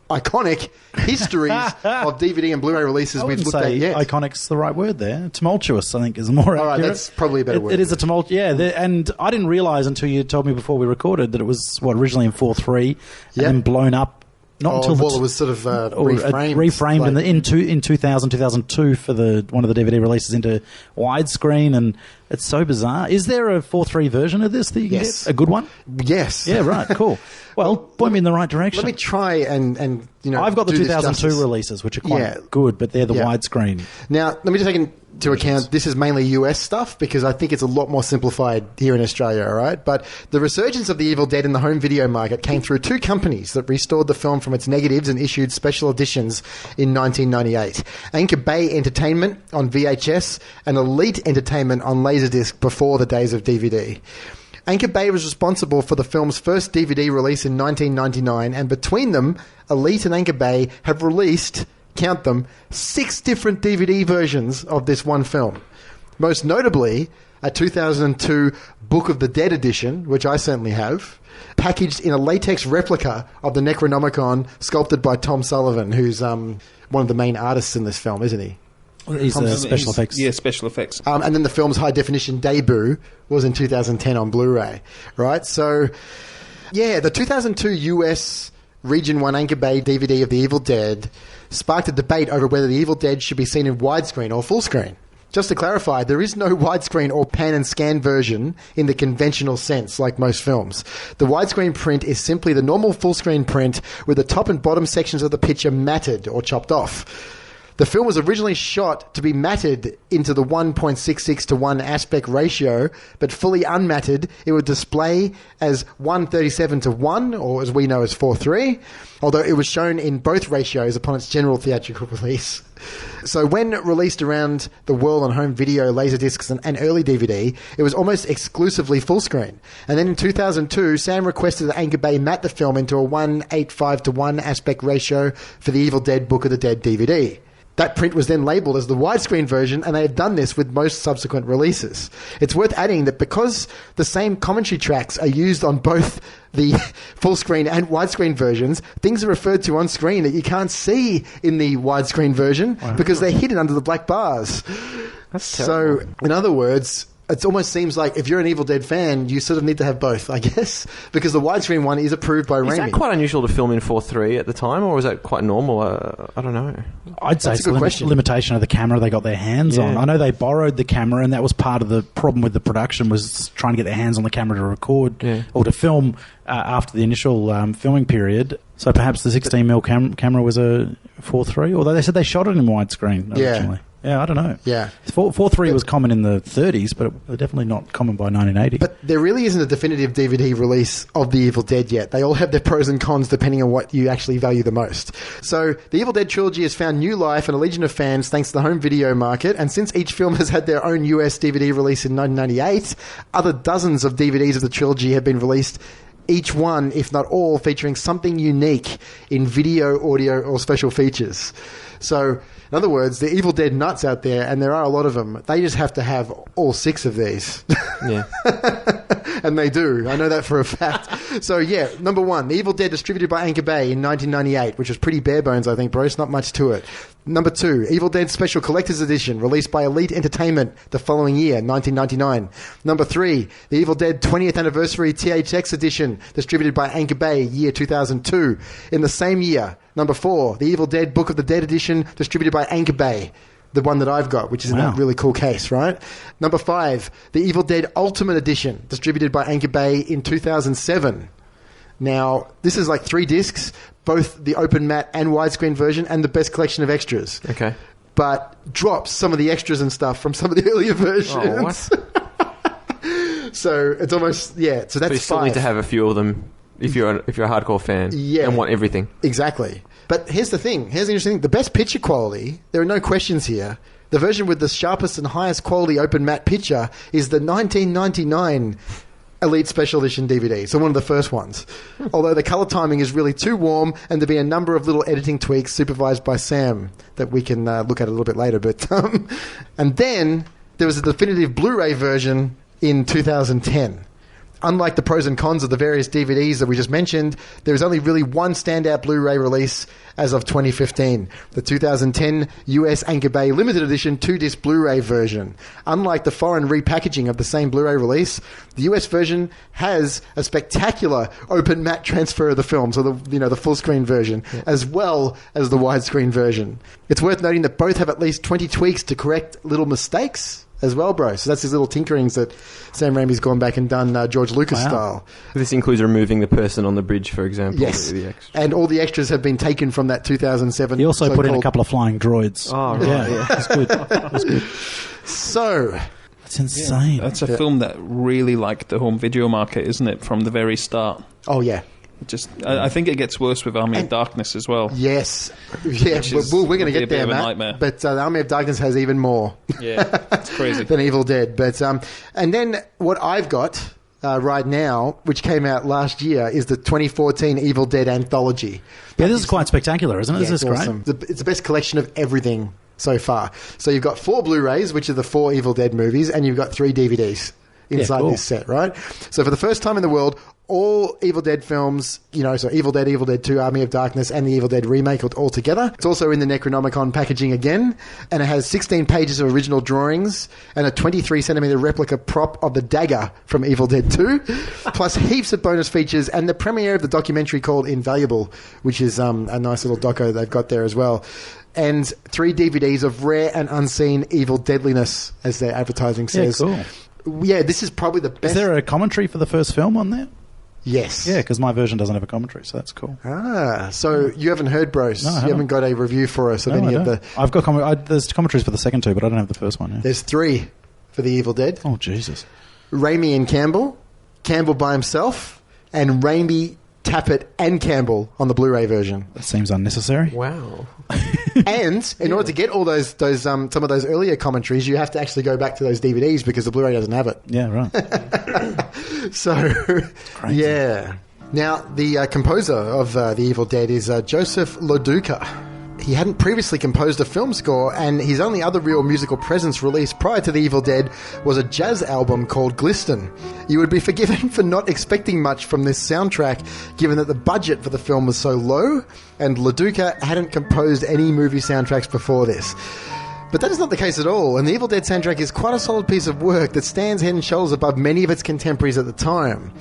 iconic histories of DVD and Blu-ray releases we've looked at yet. Iconic's the right word there. Tumultuous, I think, is more accurate. All right, that's probably a better word. It is a tumult, and I didn't realise until you told me before we recorded that it was, originally in 4:3 and then blown up. Not until it was sort of reframed in 2000, 2002 for one of the DVD releases into widescreen, and it's so bizarre. Is there a 4:3 version of this that you can get? A good one? Yes. Yeah, right, cool. Well, point me in the right direction. Let me try and I've got the 2002 releases, which are quite good, but they're the widescreen. Now, let me just take into account, this is mainly US stuff, because I think it's a lot more simplified here in Australia, all right? But the resurgence of The Evil Dead in the home video market came through two companies that restored the film from its negatives and issued special editions in 1998. Anchor Bay Entertainment on VHS and Elite Entertainment on Laserdisc before the days of DVD. Anchor Bay was responsible for the film's first DVD release in 1999, and between them, Elite and Anchor Bay have released, count them, 6 different DVD versions of this one film. Most notably, a 2002 Book of the Dead edition, which I certainly have, packaged in a latex replica of the Necronomicon sculpted by Tom Sullivan, who's one of the main artists in this film, isn't he? He's special effects. Yeah, special effects. And then the film's high-definition debut was in 2010 on Blu-ray, right? So, yeah, the 2002 US Region 1 Anchor Bay DVD of The Evil Dead sparked a debate over whether The Evil Dead should be seen in widescreen or full screen. Just to clarify, there is no widescreen or pan and scan version in the conventional sense, like most films. The widescreen print is simply the normal full-screen print with the top and bottom sections of the picture matted or chopped off. The film was originally shot to be matted into the 1.66 to 1 aspect ratio, but fully unmatted, it would display as 1:37 to 1, or as we know as 4:3, although it was shown in both ratios upon its general theatrical release. So when released around the world on home video, laserdiscs and early DVD, it was almost exclusively full screen. And then in 2002, Sam requested that Anchor Bay mat the film into a 1:85 to 1 aspect ratio for the Evil Dead Book of the Dead DVD. That print was then labelled as the widescreen version, and they have done this with most subsequent releases. It's worth adding that because the same commentary tracks are used on both the full screen and widescreen versions, things are referred to on screen that you can't see in the widescreen version because they're hidden under the black bars. That's terrible. So, in other words, it almost seems like if you're an Evil Dead fan, you sort of need to have both, I guess, because the widescreen one is approved by Raimi. Is that quite unusual to film in 4:3 at the time, or is that quite normal? I don't know. I'd say it's a limitation of the camera they got their hands on. I know they borrowed the camera, and that was part of the problem with the production, was trying to get their hands on the camera to record or to film after the initial filming period. So perhaps the 16mm camera was a 4:3, although they said they shot it in widescreen originally. Yeah, I don't know. Yeah. 4:3 was common in the 30s, but definitely not common by 1980. But there really isn't a definitive DVD release of The Evil Dead yet. They all have their pros and cons depending on what you actually value the most. So The Evil Dead trilogy has found new life and a legion of fans thanks to the home video market, and since each film has had their own US DVD release in 1998, other dozens of DVDs of the trilogy have been released, each one, if not all, featuring something unique in video, audio, or special features. So, in other words, the Evil Dead nuts out there, and there are a lot of them, they just have to have all 6 of these. Yeah. And they do. I know that for a fact. So, yeah, number 1, The Evil Dead distributed by Anchor Bay in 1998, which was pretty bare bones, I think, Bruce. Not much to it. Number 2, Evil Dead Special Collector's Edition, released by Elite Entertainment the following year, 1999. Number 3, The Evil Dead 20th Anniversary THX Edition, distributed by Anchor Bay, year 2002. In the same year, number 4, The Evil Dead Book of the Dead Edition, distributed by Anchor Bay, the one that I've got, which is in that really cool case, right? Number 5, The Evil Dead Ultimate Edition, distributed by Anchor Bay in 2007. Now, this is like 3 discs, both the open matte and widescreen version, and the best collection of extras. Okay. But drops some of the extras and stuff from some of the earlier versions. Oh, what? So it's almost, yeah, so that's 5. So you still need to have a few of them if you're a hardcore fan and want everything. Exactly. But here's the thing. Here's the interesting thing. The best picture quality, there are no questions here. The version with the sharpest and highest quality open matte picture is the 1999 Elite Special Edition DVD, so one of the first ones. Although the colour timing is really too warm, and there'll be a number of little editing tweaks supervised by Sam that we can look at a little bit later. But and then there was a definitive Blu-ray version in 2010. Unlike the pros and cons of the various DVDs that we just mentioned, there is only really one standout Blu-ray release as of 2015, the 2010 US Anchor Bay Limited Edition 2-disc Blu-ray version. Unlike the foreign repackaging of the same Blu-ray release, the US version has a spectacular open matte transfer of the film, so the full-screen version, as well as the widescreen version. It's worth noting that both have at least 20 tweaks to correct little mistakes as well, bro. So that's his little tinkerings that Sam Raimi's gone back and done George Lucas style. This includes removing the person on the bridge, for example. Yes. The extras. And all the extras have been taken from that 2007. He also put in a couple of flying droids. Oh, right. Yeah, that's good. That's good. So... That's insane. That's a film that really liked the home video market, isn't it, from the very start? Oh, yeah. I think it gets worse with Army of Darkness as well. Yes. Yeah, we're going to get there, Matt. Nightmare. But the Army of Darkness has even more. Yeah, it's crazy. than Evil Dead. But and then what I've got right now, which came out last year, is the 2014 Evil Dead Anthology. Yeah, this is quite spectacular, isn't it? Yeah, This is awesome. great. It's the best collection of everything so far. So you've got 4 Blu-rays, which are the 4 Evil Dead movies, and you've got 3 DVDs inside this set, right? So for the first time in the world, all Evil Dead films, so Evil Dead, Evil Dead 2, Army of Darkness, and the Evil Dead remake all together. It's also in the Necronomicon packaging again, and it has 16 pages of original drawings and a 23-centimetre replica prop of the dagger from Evil Dead 2, plus heaps of bonus features, and the premiere of the documentary called Invaluable, which is a nice little doco they've got there as well. And 3 DVDs of rare and unseen evil deadliness, as their advertising says. Yeah, cool. Yeah, this is probably the best. Is there a commentary for the first film on there? Yes. Yeah, because my version doesn't have a commentary, so that's cool. So you haven't heard, Brose? No, I you haven't got a review for us of any of the... I've got there's commentaries for the second 2, but I don't have the first one. Yeah. There's 3 for the Evil Dead. Oh, Jesus. Raimi and Campbell, Campbell by himself, and Raimi, Tappert, and Campbell on the Blu-ray version. That seems unnecessary. Wow. And in order to get all those some of those earlier commentaries, you have to actually go back to those DVDs because the Blu-ray doesn't have it. Yeah, right. So, Crazy. yeah. Now, the composer of The Evil Dead is Joseph Loduca. He hadn't previously composed a film score, and his only other real musical presence released prior to The Evil Dead was a jazz album called Gliston. You would be forgiven for not expecting much from this soundtrack, given that the budget for the film was so low, and Loduca hadn't composed any movie soundtracks before this. But that is not the case at all, and the Evil Dead soundtrack is quite a solid piece of work that stands head and shoulders above many of its contemporaries at the time,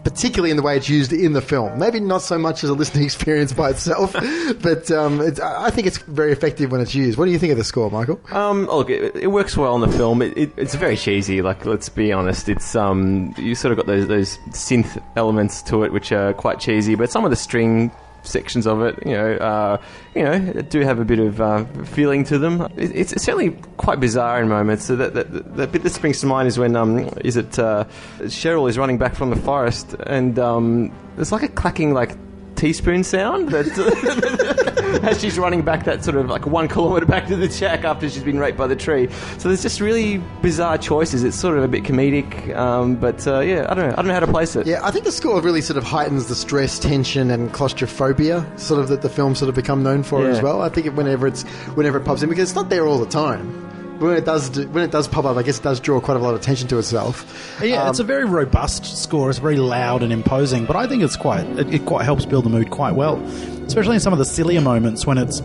particularly in the way it's used in the film. Maybe not so much as a listening experience by itself, but I think it's very effective when it's used. What do you think of the score, Michael? Look, it works well in the film. It's very cheesy. Like, let's be honest. It's you sort of got those synth elements to it, which are quite cheesy. But some of the string sections of it, do have a bit of feeling to them. It's certainly quite bizarre in moments. So the bit that springs to mind is when Cheryl is running back from the forest, and there's like a clacking teaspoon sound that as she's running back that sort of 1 kilometre back to the shack after she's been raped by the tree. So there's just really bizarre choices. It's sort of a bit comedic, but I don't know how to place it. Yeah, I think the score really sort of heightens the stress, tension, and claustrophobia sort of that the film sort of become known for as well. I think whenever it pops in, because it's not there all the time. When it does pop up, I guess it does draw quite a lot of attention to itself. Yeah, it's a very robust score. It's very loud and imposing, but I think it quite helps build the mood quite well, especially in some of the sillier moments when it's,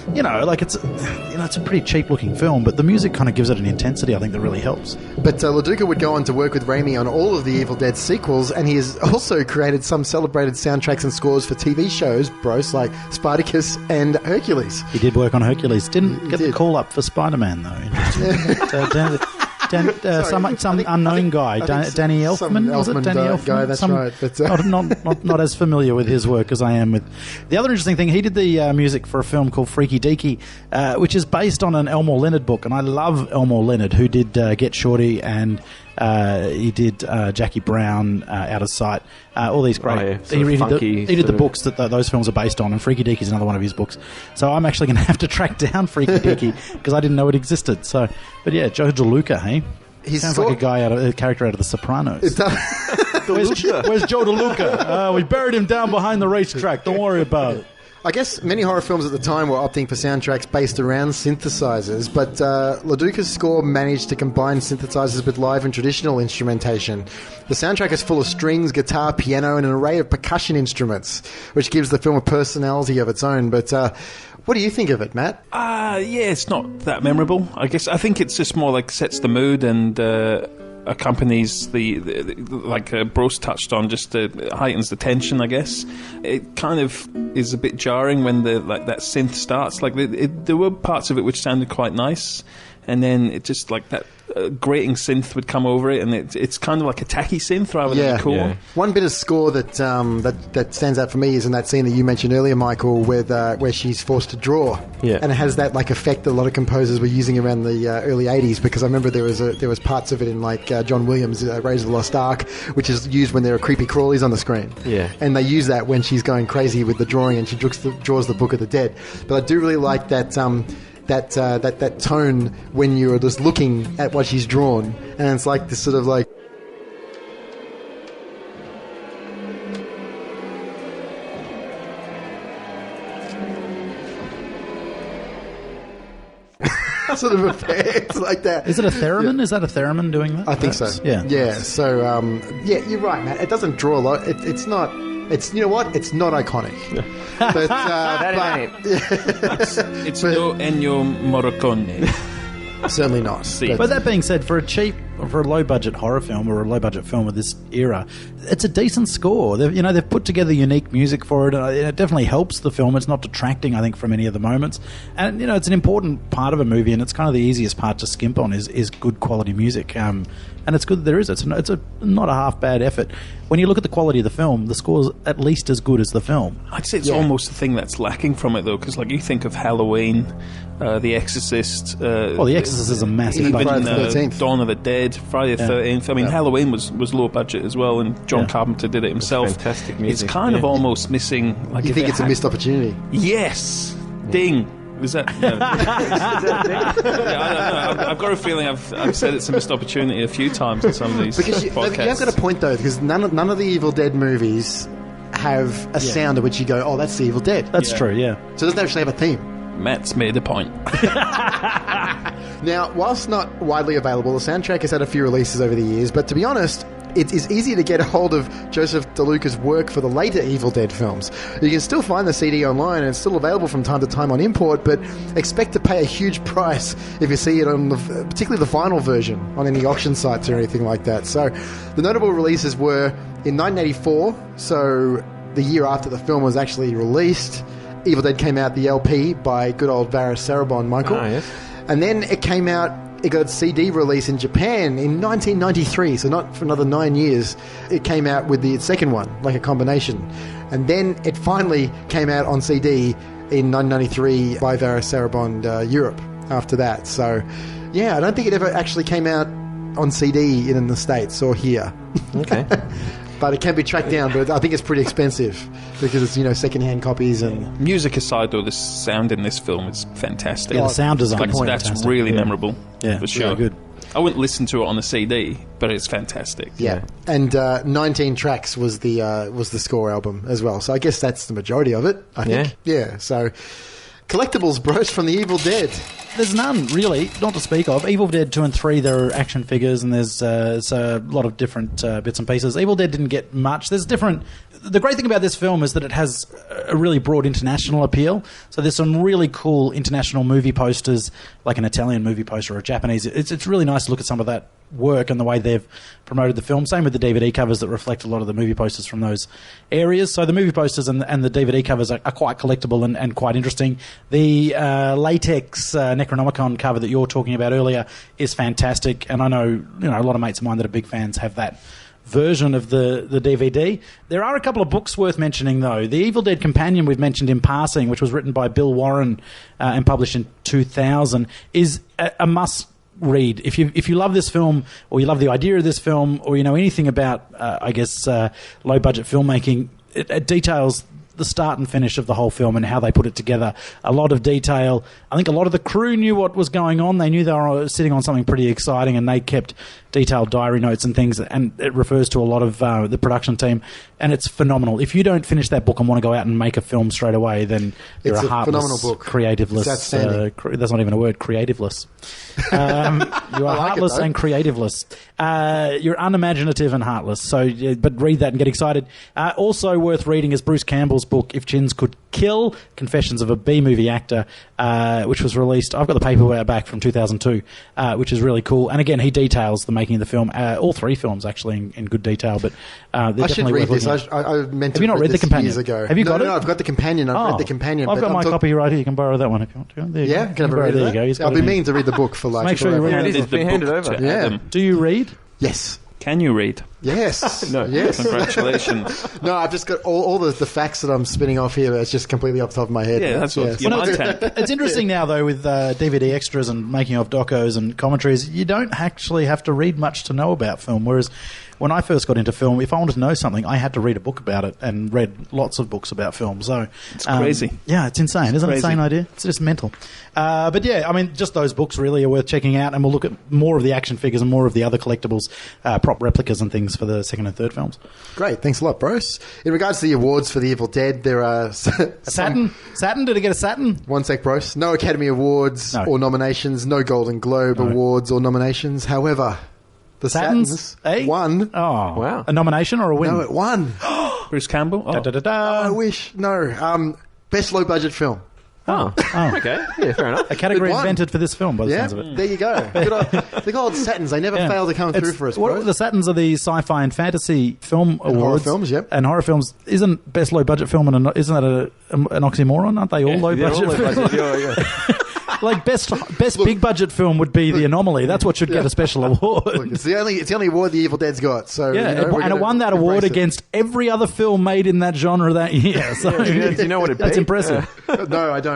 it's a pretty cheap-looking film, but the music kind of gives it an intensity, I think, that really helps. But Loduca would go on to work with Raimi on all of the Evil Dead sequels, and he has also created some celebrated soundtracks and scores for TV shows, Brose, like Spartacus and Hercules. He did work on Hercules. Didn't get the call up for Spider-Man, though. Interesting. Some unknown guy, Danny Elfman, was it? Danny Elfman guy, that's right. But, not as familiar with his work as I am with. The other interesting thing, he did the music for a film called Freaky Deaky, which is based on an Elmore Leonard book, and I love Elmore Leonard, who did Get Shorty, and he did Jackie Brown, Out of Sight, all these great. He did the books that those films are based on, and Freaky Deaky is another one of his books. So I'm actually going to have to track down Freaky Deaky because I didn't know it existed. So, but yeah, Joe DeLuca, hey, sounds like a character out of The Sopranos. Where's Joe DeLuca? We buried him down behind the racetrack. Don't worry about it. I guess many horror films at the time were opting for soundtracks based around synthesizers, but LaDuca's score managed to combine synthesizers with live and traditional instrumentation. The soundtrack is full of strings, guitar, piano, and an array of percussion instruments, which gives the film a personality of its own. But what do you think of it, Matt? Yeah, it's not that memorable. I think it's just more like sets the mood and accompanies the like Brose touched on, just heightens the tension. I guess it kind of is a bit jarring when that synth starts. Like there were parts of it which sounded quite nice, and then it just like that grating synth would come over it, and it's kind of like a tacky synth rather than cool. Yeah. One bit of score that stands out for me is in that scene that you mentioned earlier, Michael, where she's forced to draw, and it has that like effect that a lot of composers were using around the early 80s, because I remember there was parts of it in like John Williams' Raiders of the Lost Ark, which is used when there are creepy crawlies on the screen, and they use that when she's going crazy with the drawing and she draws the Book of the Dead. But I do really like that tone when you're just looking at what she's drawn, and it's like this sort of like sort of effect like that. Is it a theremin? Is that a theremin doing that? I think so. Yeah. So you're right, Matt. It doesn't draw a lot. It's not. It's, you know what? It's not iconic. But, that ain't. It's no Ennio Morricone. Certainly not. But that being said, for a low-budget horror film or a low-budget film of this era, it's a decent score. They've put together unique music for it. It definitely helps the film. It's not detracting, I think, from any of the moments. And it's an important part of a movie, and it's kind of the easiest part to skimp on is good quality music. And it's good that there is. It's not a half bad effort. When you look at the quality of the film, the score's at least as good as the film. I'd say it's almost the thing that's lacking from it, though, because like you think of Halloween, The Exorcist. The Exorcist is a massive budget. Dawn of the Dead, Friday the 13th. I mean, Halloween was low budget as well, and John Carpenter did it himself. Fantastic music. It's kind of almost missing. Like, you think it's a missed opportunity? Yes. Ding. Is that? No. I don't know. I've got a feeling I've said it's a missed opportunity a few times in some of these podcasts. You have got a point though, because none of the Evil Dead movies have a sound at which you go, "Oh, that's the Evil Dead." That's true. Yeah. So it doesn't actually have a theme. Matt's made a point. Now, whilst not widely available, the soundtrack has had a few releases over the years, but to be honest, it is easy to get a hold of Joseph DeLuca's work for the later Evil Dead films. You can still find the CD online, and it's still available from time to time on import, but expect to pay a huge price if you see it on particularly the vinyl version on any auction sites or anything like that. So the notable releases were in 1984, so the year after the film was actually released. Evil Dead came out, the LP, by good old Varys Sarabon, Michael. Oh, yes. And then it came out, it got its CD release in Japan in 1993, so not for another 9 years. It came out with the second one, like a combination. And then it finally came out on CD in 1993 by Varys Sarabon Europe after that. So, yeah, I don't think it ever actually came out on CD in the States or here. Okay. But it can be tracked down, but I think it's pretty expensive because it's, second-hand copies and... Music aside, though, the sound in this film is fantastic. Yeah, the sound design is that's fantastic. Really memorable, for sure. Yeah, good. I wouldn't listen to it on a CD, but it's fantastic. Yeah, and 19 tracks was the score album as well. So I guess that's the majority of it, I think. Yeah, so... Collectibles, Brose, from the Evil Dead. There's none, really, not to speak of. Evil Dead 2 and 3, there are action figures, and there's a lot of different bits and pieces. Evil Dead didn't get much. There's different... The great thing about this film is that it has a really broad international appeal. So there's some really cool international movie posters, like an Italian movie poster or a Japanese. It's really nice to look at some of that work and the way they've promoted the film. Same with the DVD covers that reflect a lot of the movie posters from those areas. So the movie posters and the DVD covers are quite collectible and quite interesting. The latex Necronomicon cover that you were talking about earlier is fantastic, and I know a lot of mates of mine that are big fans have that version of the DVD. There are a couple of books worth mentioning, though. The Evil Dead Companion we've mentioned in passing, which was written by Bill Warren and published in 2000, is a must read. If you love this film, or you love the idea of this film, or you know anything about low budget filmmaking, it details the start and finish of the whole film and how they put it together. A lot of detail. I think a lot of the crew knew what was going on. They knew they were sitting on something pretty exciting, and they kept detailed diary notes and things, and it refers to a lot of the production team, and it's phenomenal. If you don't finish that book and want to go out and make a film straight away, then you're It's a a heartless, phenomenal book. creativeless. It's outstanding. That's not even a word, creativeless. You are heartless and creativeless. You're unimaginative and heartless. So, but read that and get excited. Also worth reading is Bruce Campbell's book, If Chins Could Kill, Confessions of a B-Movie Actor, which was released. I've got the paperback from 2002, which is really cool. And again, he details the making of the film. All three films, actually, in good detail. But I should read this. I meant to. Have you not read the companion years ago? Have you got it? No, I've got the companion. I've read the companion. I've got my copy right here. You can borrow that one if you want to. There you go. Can I read it? There you go. He's got I'll it be in. meaning to read the book for like. Make sure you read it. Handed the Hand it book over. to Adam. Do you read? Yes. Can you read? Yes. No. Yes. Congratulations. No, I've just got all the facts that I'm spinning off here. It's just completely off the top of my head. Yeah, that's what Yes. you Well, might no, take. it's interesting now, though, with DVD extras and making of docos and commentaries, you don't actually have to read much to know about film, whereas when I first got into film, if I wanted to know something, I had to read a book about it, and read lots of books about film. So It's crazy. Yeah, it's insane. Isn't it an crazy. insane idea? It's just mental. But yeah, I mean, just those books really are worth checking out, and we'll look at more of the action figures and more of the other collectibles, prop replicas and things for the second and third films. Great. Thanks a lot, Brose. In regards to the awards for The Evil Dead, there are Saturn? Did it get a Saturn? One sec, Brose. No Academy Awards No. or nominations. No Golden Globe Awards or nominations. However, the Saturns? Saturns won. Oh, Wow. A nomination or a win? No, it won. Bruce Campbell? Oh. I wish. No. Best low budget film. Oh. Okay. Yeah, fair enough. A category It won. invented for this film, by the Yeah, sounds of it. there you go. The old Saturns, they never Yeah. fail to come through It's- for us, what, bro. the Saturns are the sci-fi and fantasy film awards. horror films, yep. And horror films isn't best low budget film, and isn't that an oxymoron? Aren't they all low Yeah, budget? all low budget. Yeah. Like best big budget film would be The Anomaly. That's what should get a special award. Look, it's the only award The Evil Dead's got. So Yeah, you know, we're and it gonna won that award embrace it. against every other film made in that genre that year. So Do you know what it that's beat? impressive. No, I don't.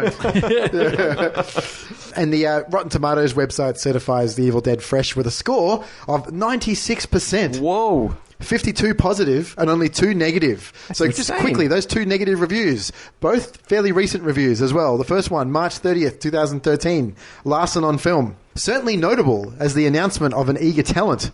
And the Rotten Tomatoes website certifies The Evil Dead fresh with a score of 96%. Whoa. 52 positive and only 2 negative. So just insane. quickly, those 2 negative reviews, both fairly recent reviews as well. The first one, March 30th, 2013, Larson on Film. Certainly notable as the announcement of an eager talent,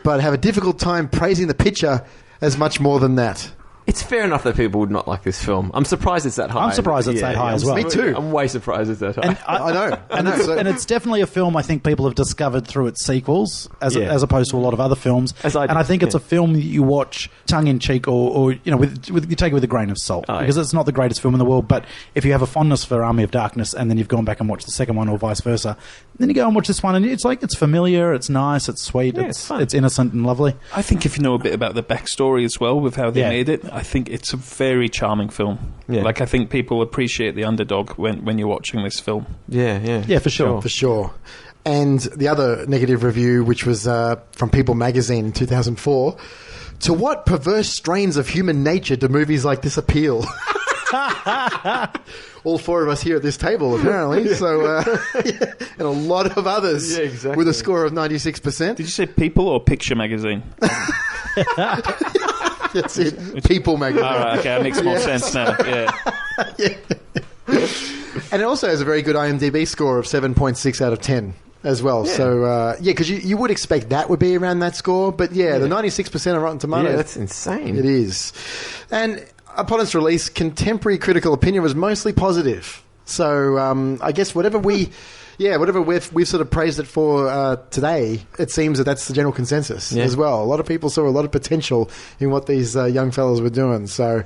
but have a difficult time praising the picture as much more than that. It's fair enough that people would not like this film. I'm surprised it's that high. I'm surprised it's that high as well. Me too. I'm way surprised it's that high. And I know. I know. So- And it's definitely a film I think people have discovered through its sequels, as opposed to a lot of other films. As I and I did, think it's yeah. a film that you watch tongue in cheek, or you know, with you take it with a grain of salt, Oh, yeah. because it's not the greatest film in the world. But if you have a fondness for Army of Darkness, and then you've gone back and watched the second one, or vice versa, then you go and watch this one, and it's like it's familiar, it's nice, it's sweet, Yeah, it's fun. it's innocent and lovely. I think if you know a bit about the backstory as well with how they Yeah. made it, I think it's a very charming film. Yeah. Like, I think people appreciate the underdog when you're watching this film. Yeah, for sure. For sure. And the other negative review, which was from People magazine in 2004, to what perverse strains of human nature do movies like this appeal? All 4 of us here at this table, apparently. So, and a lot of others Yeah, exactly. with a score of 96%. Did you say People or Picture Magazine? That's it. People magazine. All right, okay, that makes more sense now. Yeah. And it also has a very good IMDb score of 7.6 out of 10 as well. Yeah. So, because you would expect that would be around that score. But the 96% of Rotten Tomatoes. Yeah, that's insane. It is. And upon its release, contemporary critical opinion was mostly positive. So I guess whatever we've sort of praised it for today, it seems that that's the general consensus as well. A lot of people saw a lot of potential in what these young fellas were doing. So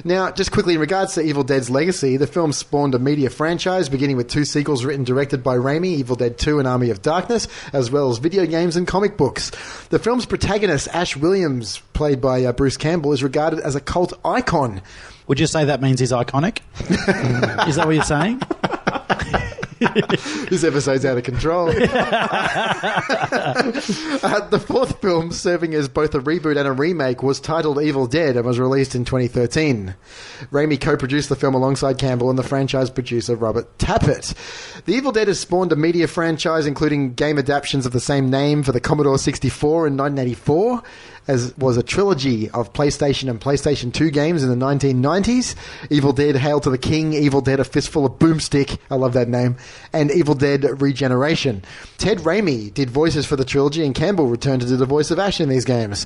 now, just quickly, in regards to Evil Dead's legacy, the film spawned a media franchise, beginning with 2 sequels written and directed by Raimi, Evil Dead 2 and Army of Darkness, as well as video games and comic books. The film's protagonist, Ash Williams, played by Bruce Campbell, is regarded as a cult icon. Would you say that means he's iconic? Is that what you're saying? This episode's out of control. The fourth film, serving as both a reboot and a remake, was titled Evil Dead and was released in 2013. Raimi co-produced the film alongside Campbell and the franchise producer Robert Tappert. The Evil Dead has spawned a media franchise, including game adaptations of the same name for the Commodore 64 in 1984, as was a trilogy of PlayStation and PlayStation 2 games in the 1990s. Evil Dead Hail to the King, Evil Dead A Fistful of Boomstick, I love that name, and Evil Dead Regeneration. Ted Raimi did voices for the trilogy, and Campbell returned to do the voice of Ash in these games.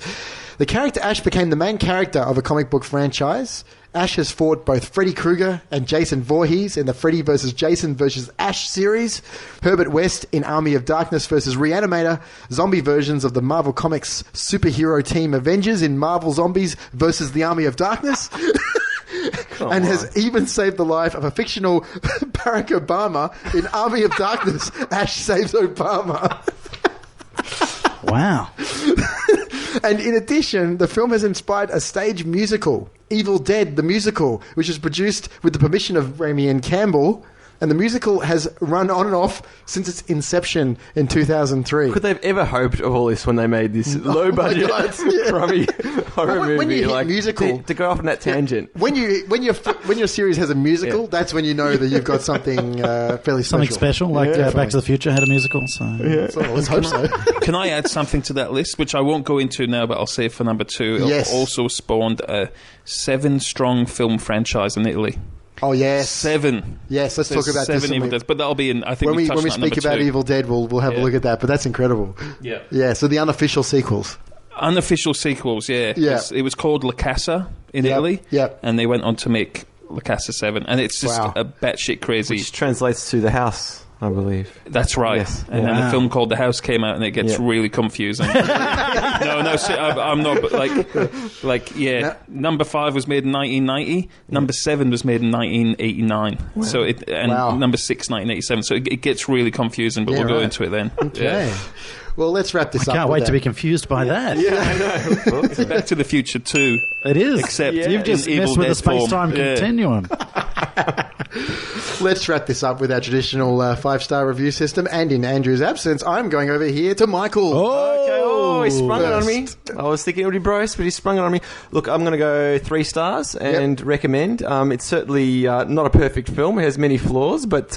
The character Ash became the main character of a comic book franchise. Ash has fought both Freddy Krueger and Jason Voorhees in the Freddy vs. Jason vs. Ash series, Herbert West in Army of Darkness vs. Reanimator, zombie versions of the Marvel Comics superhero team Avengers in Marvel Zombies vs. the Army of Darkness, and has even saved the life of a fictional Barack Obama in Army of Darkness, Ash Saves Obama. Wow. And in addition, the film has inspired a stage musical, Evil Dead, the musical, which was produced with the permission of Raimi and Campbell, and the musical has run on and off since its inception in 2003. Could they have ever hoped of all this when they made this low-budget crummy horror movie? When you hit musical, to go off on that tangent. When your series has a musical, that's when you know that you've got something fairly special. Something special, like Back to the Future had a musical. So, so let's hope so. Can I add something to that list, which I won't go into now, but I'll save for number 2? Yes. It also spawned a 7-strong film franchise in Italy. Oh, yes. 7. Yes, let's talk about 7 this. Evil Dead, but that'll be in, I think when we speak about 2. Evil Dead, we'll have a look at that, but that's incredible. Yeah. Yeah, so the unofficial sequels. Unofficial sequels, yeah. Yeah. It was called La Casa in Italy. Yep. And they went on to make La Casa 7. And it's just a batshit crazy. Which translates to The House, I believe. That's right. Yes. And then a film called The House came out, and it gets really confusing. I'm not. But number 5 was made in 1990. Number 7 was made in 1989. Wow. So number 6, 1987. So it gets really confusing. But we'll go into it then. Okay. Yeah. Well, let's wrap this up. I can't wait to be confused by that. Yeah, I know. It's Back to the Future 2. It is. Except you've just messed with the space-time continuum. Let's wrap this up with our traditional 5-star review system. And in Andrew's absence, I'm going over here to Michael. He sprung it on me. I was thinking it would be Brose, but he sprung it on me. Look, I'm going to go 3 stars and recommend. It's certainly not a perfect film. It has many flaws, but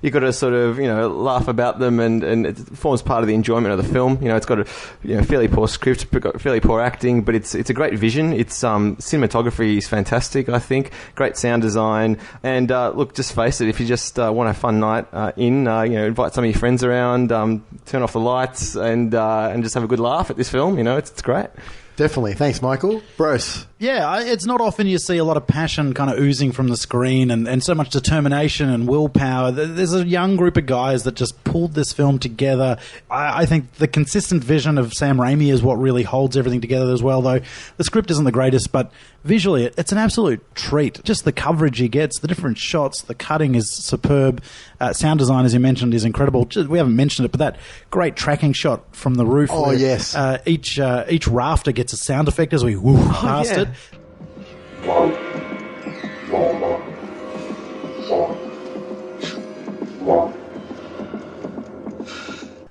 you've got to sort of laugh about them, and it forms part of the enjoyment of the film. It's got a fairly poor script, fairly poor acting, but it's a great vision. Its cinematography is fantastic, I think. Great sound design, and look, just face it, if you just want a fun night invite some of your friends around, turn off the lights, and just have a good laugh at this film. It's great. Definitely. Thanks, Michael. Brose. Yeah, it's not often you see a lot of passion kind of oozing from the screen and so much determination and willpower. There's a young group of guys that just pulled this film together. I think the consistent vision of Sam Raimi is what really holds everything together as well, though. The script isn't the greatest, but visually it's an absolute treat. Just the coverage he gets, the different shots, the cutting is superb. Sound design, as you mentioned, is incredible. We haven't mentioned it, but that great tracking shot from the roof. Oh, yes. Each rafter gets a sound effect as we past it.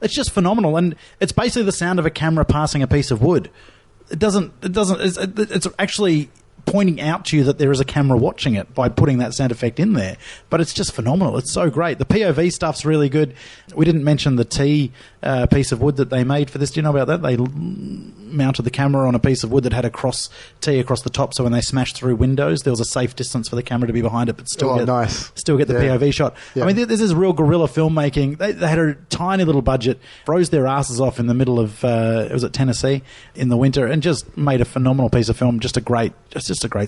It's just phenomenal, and it's basically the sound of a camera passing a piece of wood. It's actually pointing out to you that there is a camera watching it by putting that sound effect in there. But it's just phenomenal. It's so great. The POV stuff's really good. We didn't mention the T piece of wood that they made for this. Do you know about that? They mounted the camera on a piece of wood that had a T across the top, so when they smashed through windows, there was a safe distance for the camera to be behind it, but still get the POV shot. Yeah. I mean, this is real guerrilla filmmaking. They had a tiny little budget, froze their asses off in the middle of it was at Tennessee in the winter, and just made a phenomenal piece of film. Just a great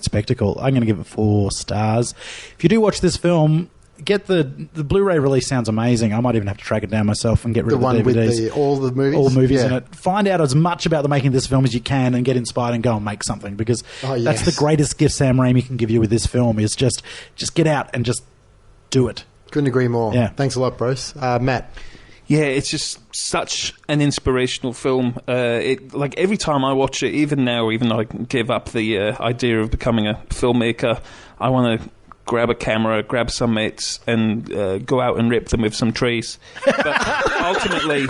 spectacle. I'm going to give it 4 stars. If you do watch this film, get the Blu-ray release. Sounds amazing. I might even have to track it down myself and get rid of the DVDs. With all the movies? All movies in it. Find out as much about the making of this film as you can and get inspired and go and make something, because that's the greatest gift Sam Raimi can give you with this film, is just get out and just do it. Couldn't agree more. Yeah. Thanks a lot, Brose. Matt? Yeah, it's just such an inspirational film. Like every time I watch it, even now, even though I gave up the idea of becoming a filmmaker, I want to grab a camera, grab some mates, and go out and rip them with some trees. But ultimately,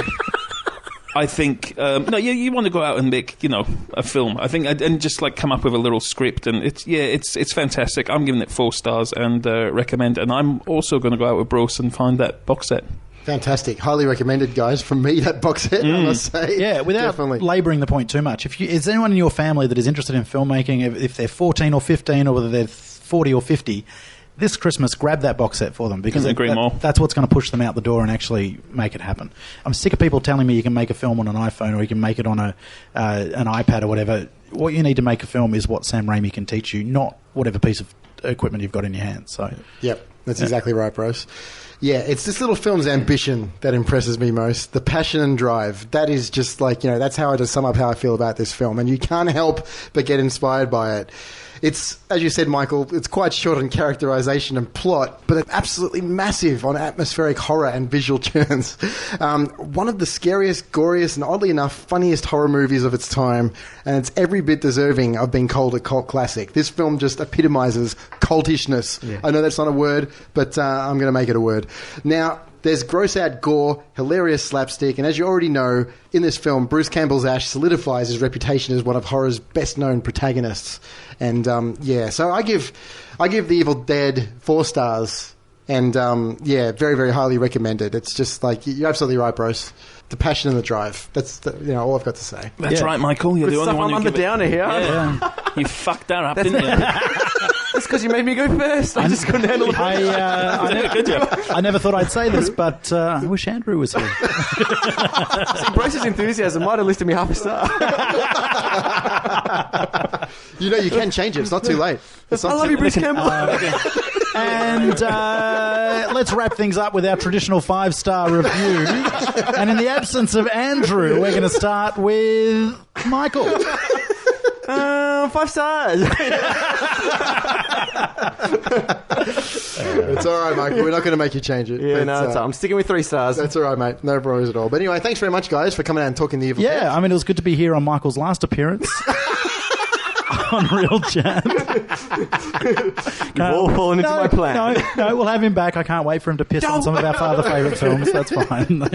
I think no, you want to go out and make a film. I think and just like come up with a little script, and it's fantastic. I'm giving it 4 stars and recommend. And I'm also going to go out with Brose and find that box set. Fantastic. Highly recommended, guys, from me, that box set, I must say. Yeah, without labouring the point too much. Is anyone in your family that is interested in filmmaking, if they're 14 or 15 or whether they're 40 or 50, this Christmas, grab that box set for them, because that's what's going to push them out the door and actually make it happen. I'm sick of people telling me you can make a film on an iPhone or you can make it on an iPad or whatever. What you need to make a film is what Sam Raimi can teach you, not whatever piece of equipment you've got in your hands. So, yep, that's exactly right, Brose. Yeah, it's this little film's ambition that impresses me most. The passion and drive. That is just like, that's how I just sum up how I feel about this film. And you can't help but get inspired by it. It's, as you said, Michael, it's quite short on characterization and plot, but it's absolutely massive on atmospheric horror and visual turns. One of the scariest, goriest, and oddly enough, funniest horror movies of its time, and it's every bit deserving of being called a cult classic. This film just epitomizes cultishness. Yeah. I know that's not a word, but I'm going to make it a word. Now, there's gross-out gore, hilarious slapstick, and as you already know, in this film, Bruce Campbell's Ash solidifies his reputation as one of horror's best-known protagonists. And, so I give The Evil Dead 4 stars, and, very, very highly recommended. It's just like, you're absolutely right, Bruce. The passion and the drive. That's all I've got to say. That's right, Michael. You're the only one who I'm the downer here. Yeah. You fucked that up, didn't you? That's because you made me go first. I just couldn't handle it. I never thought I'd say this, but I wish Andrew was here. See, Bruce's enthusiasm might have listed me half a star. You can change it. It's not too late. I love you, Bruce Campbell. And let's wrap things up with our traditional 5-star review. And in the absence of Andrew, we're going to start with Michael. 5 stars. It's all right, Michael. We're not going to make you change it. Yeah, I'm sticking with 3 stars. That's all right, mate. No problems at all. But anyway, thanks very much, guys, for coming out and talking the Evil Dead. Yeah, I mean, it was good to be here on Michael's last appearance. On Real Chat. You've all fallen into my plan. No, we'll have him back. I can't wait for him to piss on some of our father favourite films. That's fine. But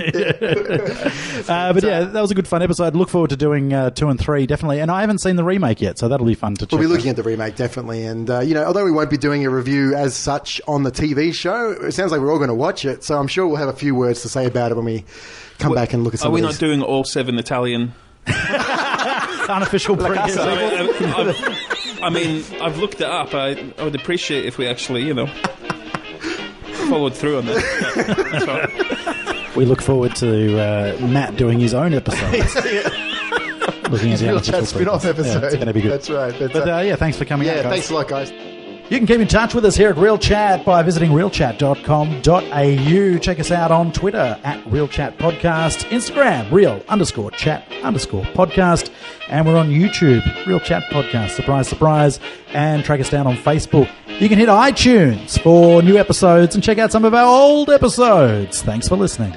yeah, that was a good fun episode. Look forward to doing 2 and 3, definitely. And I haven't seen the remake yet, so that'll be fun to check. We'll be looking at the remake, definitely. And, although we won't be doing a review as such on the TV show, it sounds like we're all going to watch it. So I'm sure we'll have a few words to say about it when we come back and look at some of these. Are we not doing all 7 Italian... unofficial I mean, I've looked it up. I would appreciate if we actually, followed through on that. That's right. We look forward to Matt doing his own episodes. Looking at the Real Chat spin-off episode. Yeah, it's going to be good. That's right. Thanks for coming out, guys. Thanks a lot, guys. You can keep in touch with us here at Real Chat by visiting realchat.com.au. Check us out on Twitter at Real Chat Podcast, Instagram, real_chat_podcast, and we're on YouTube, Real Chat Podcast, surprise, surprise, and track us down on Facebook. You can hit iTunes for new episodes and check out some of our old episodes. Thanks for listening.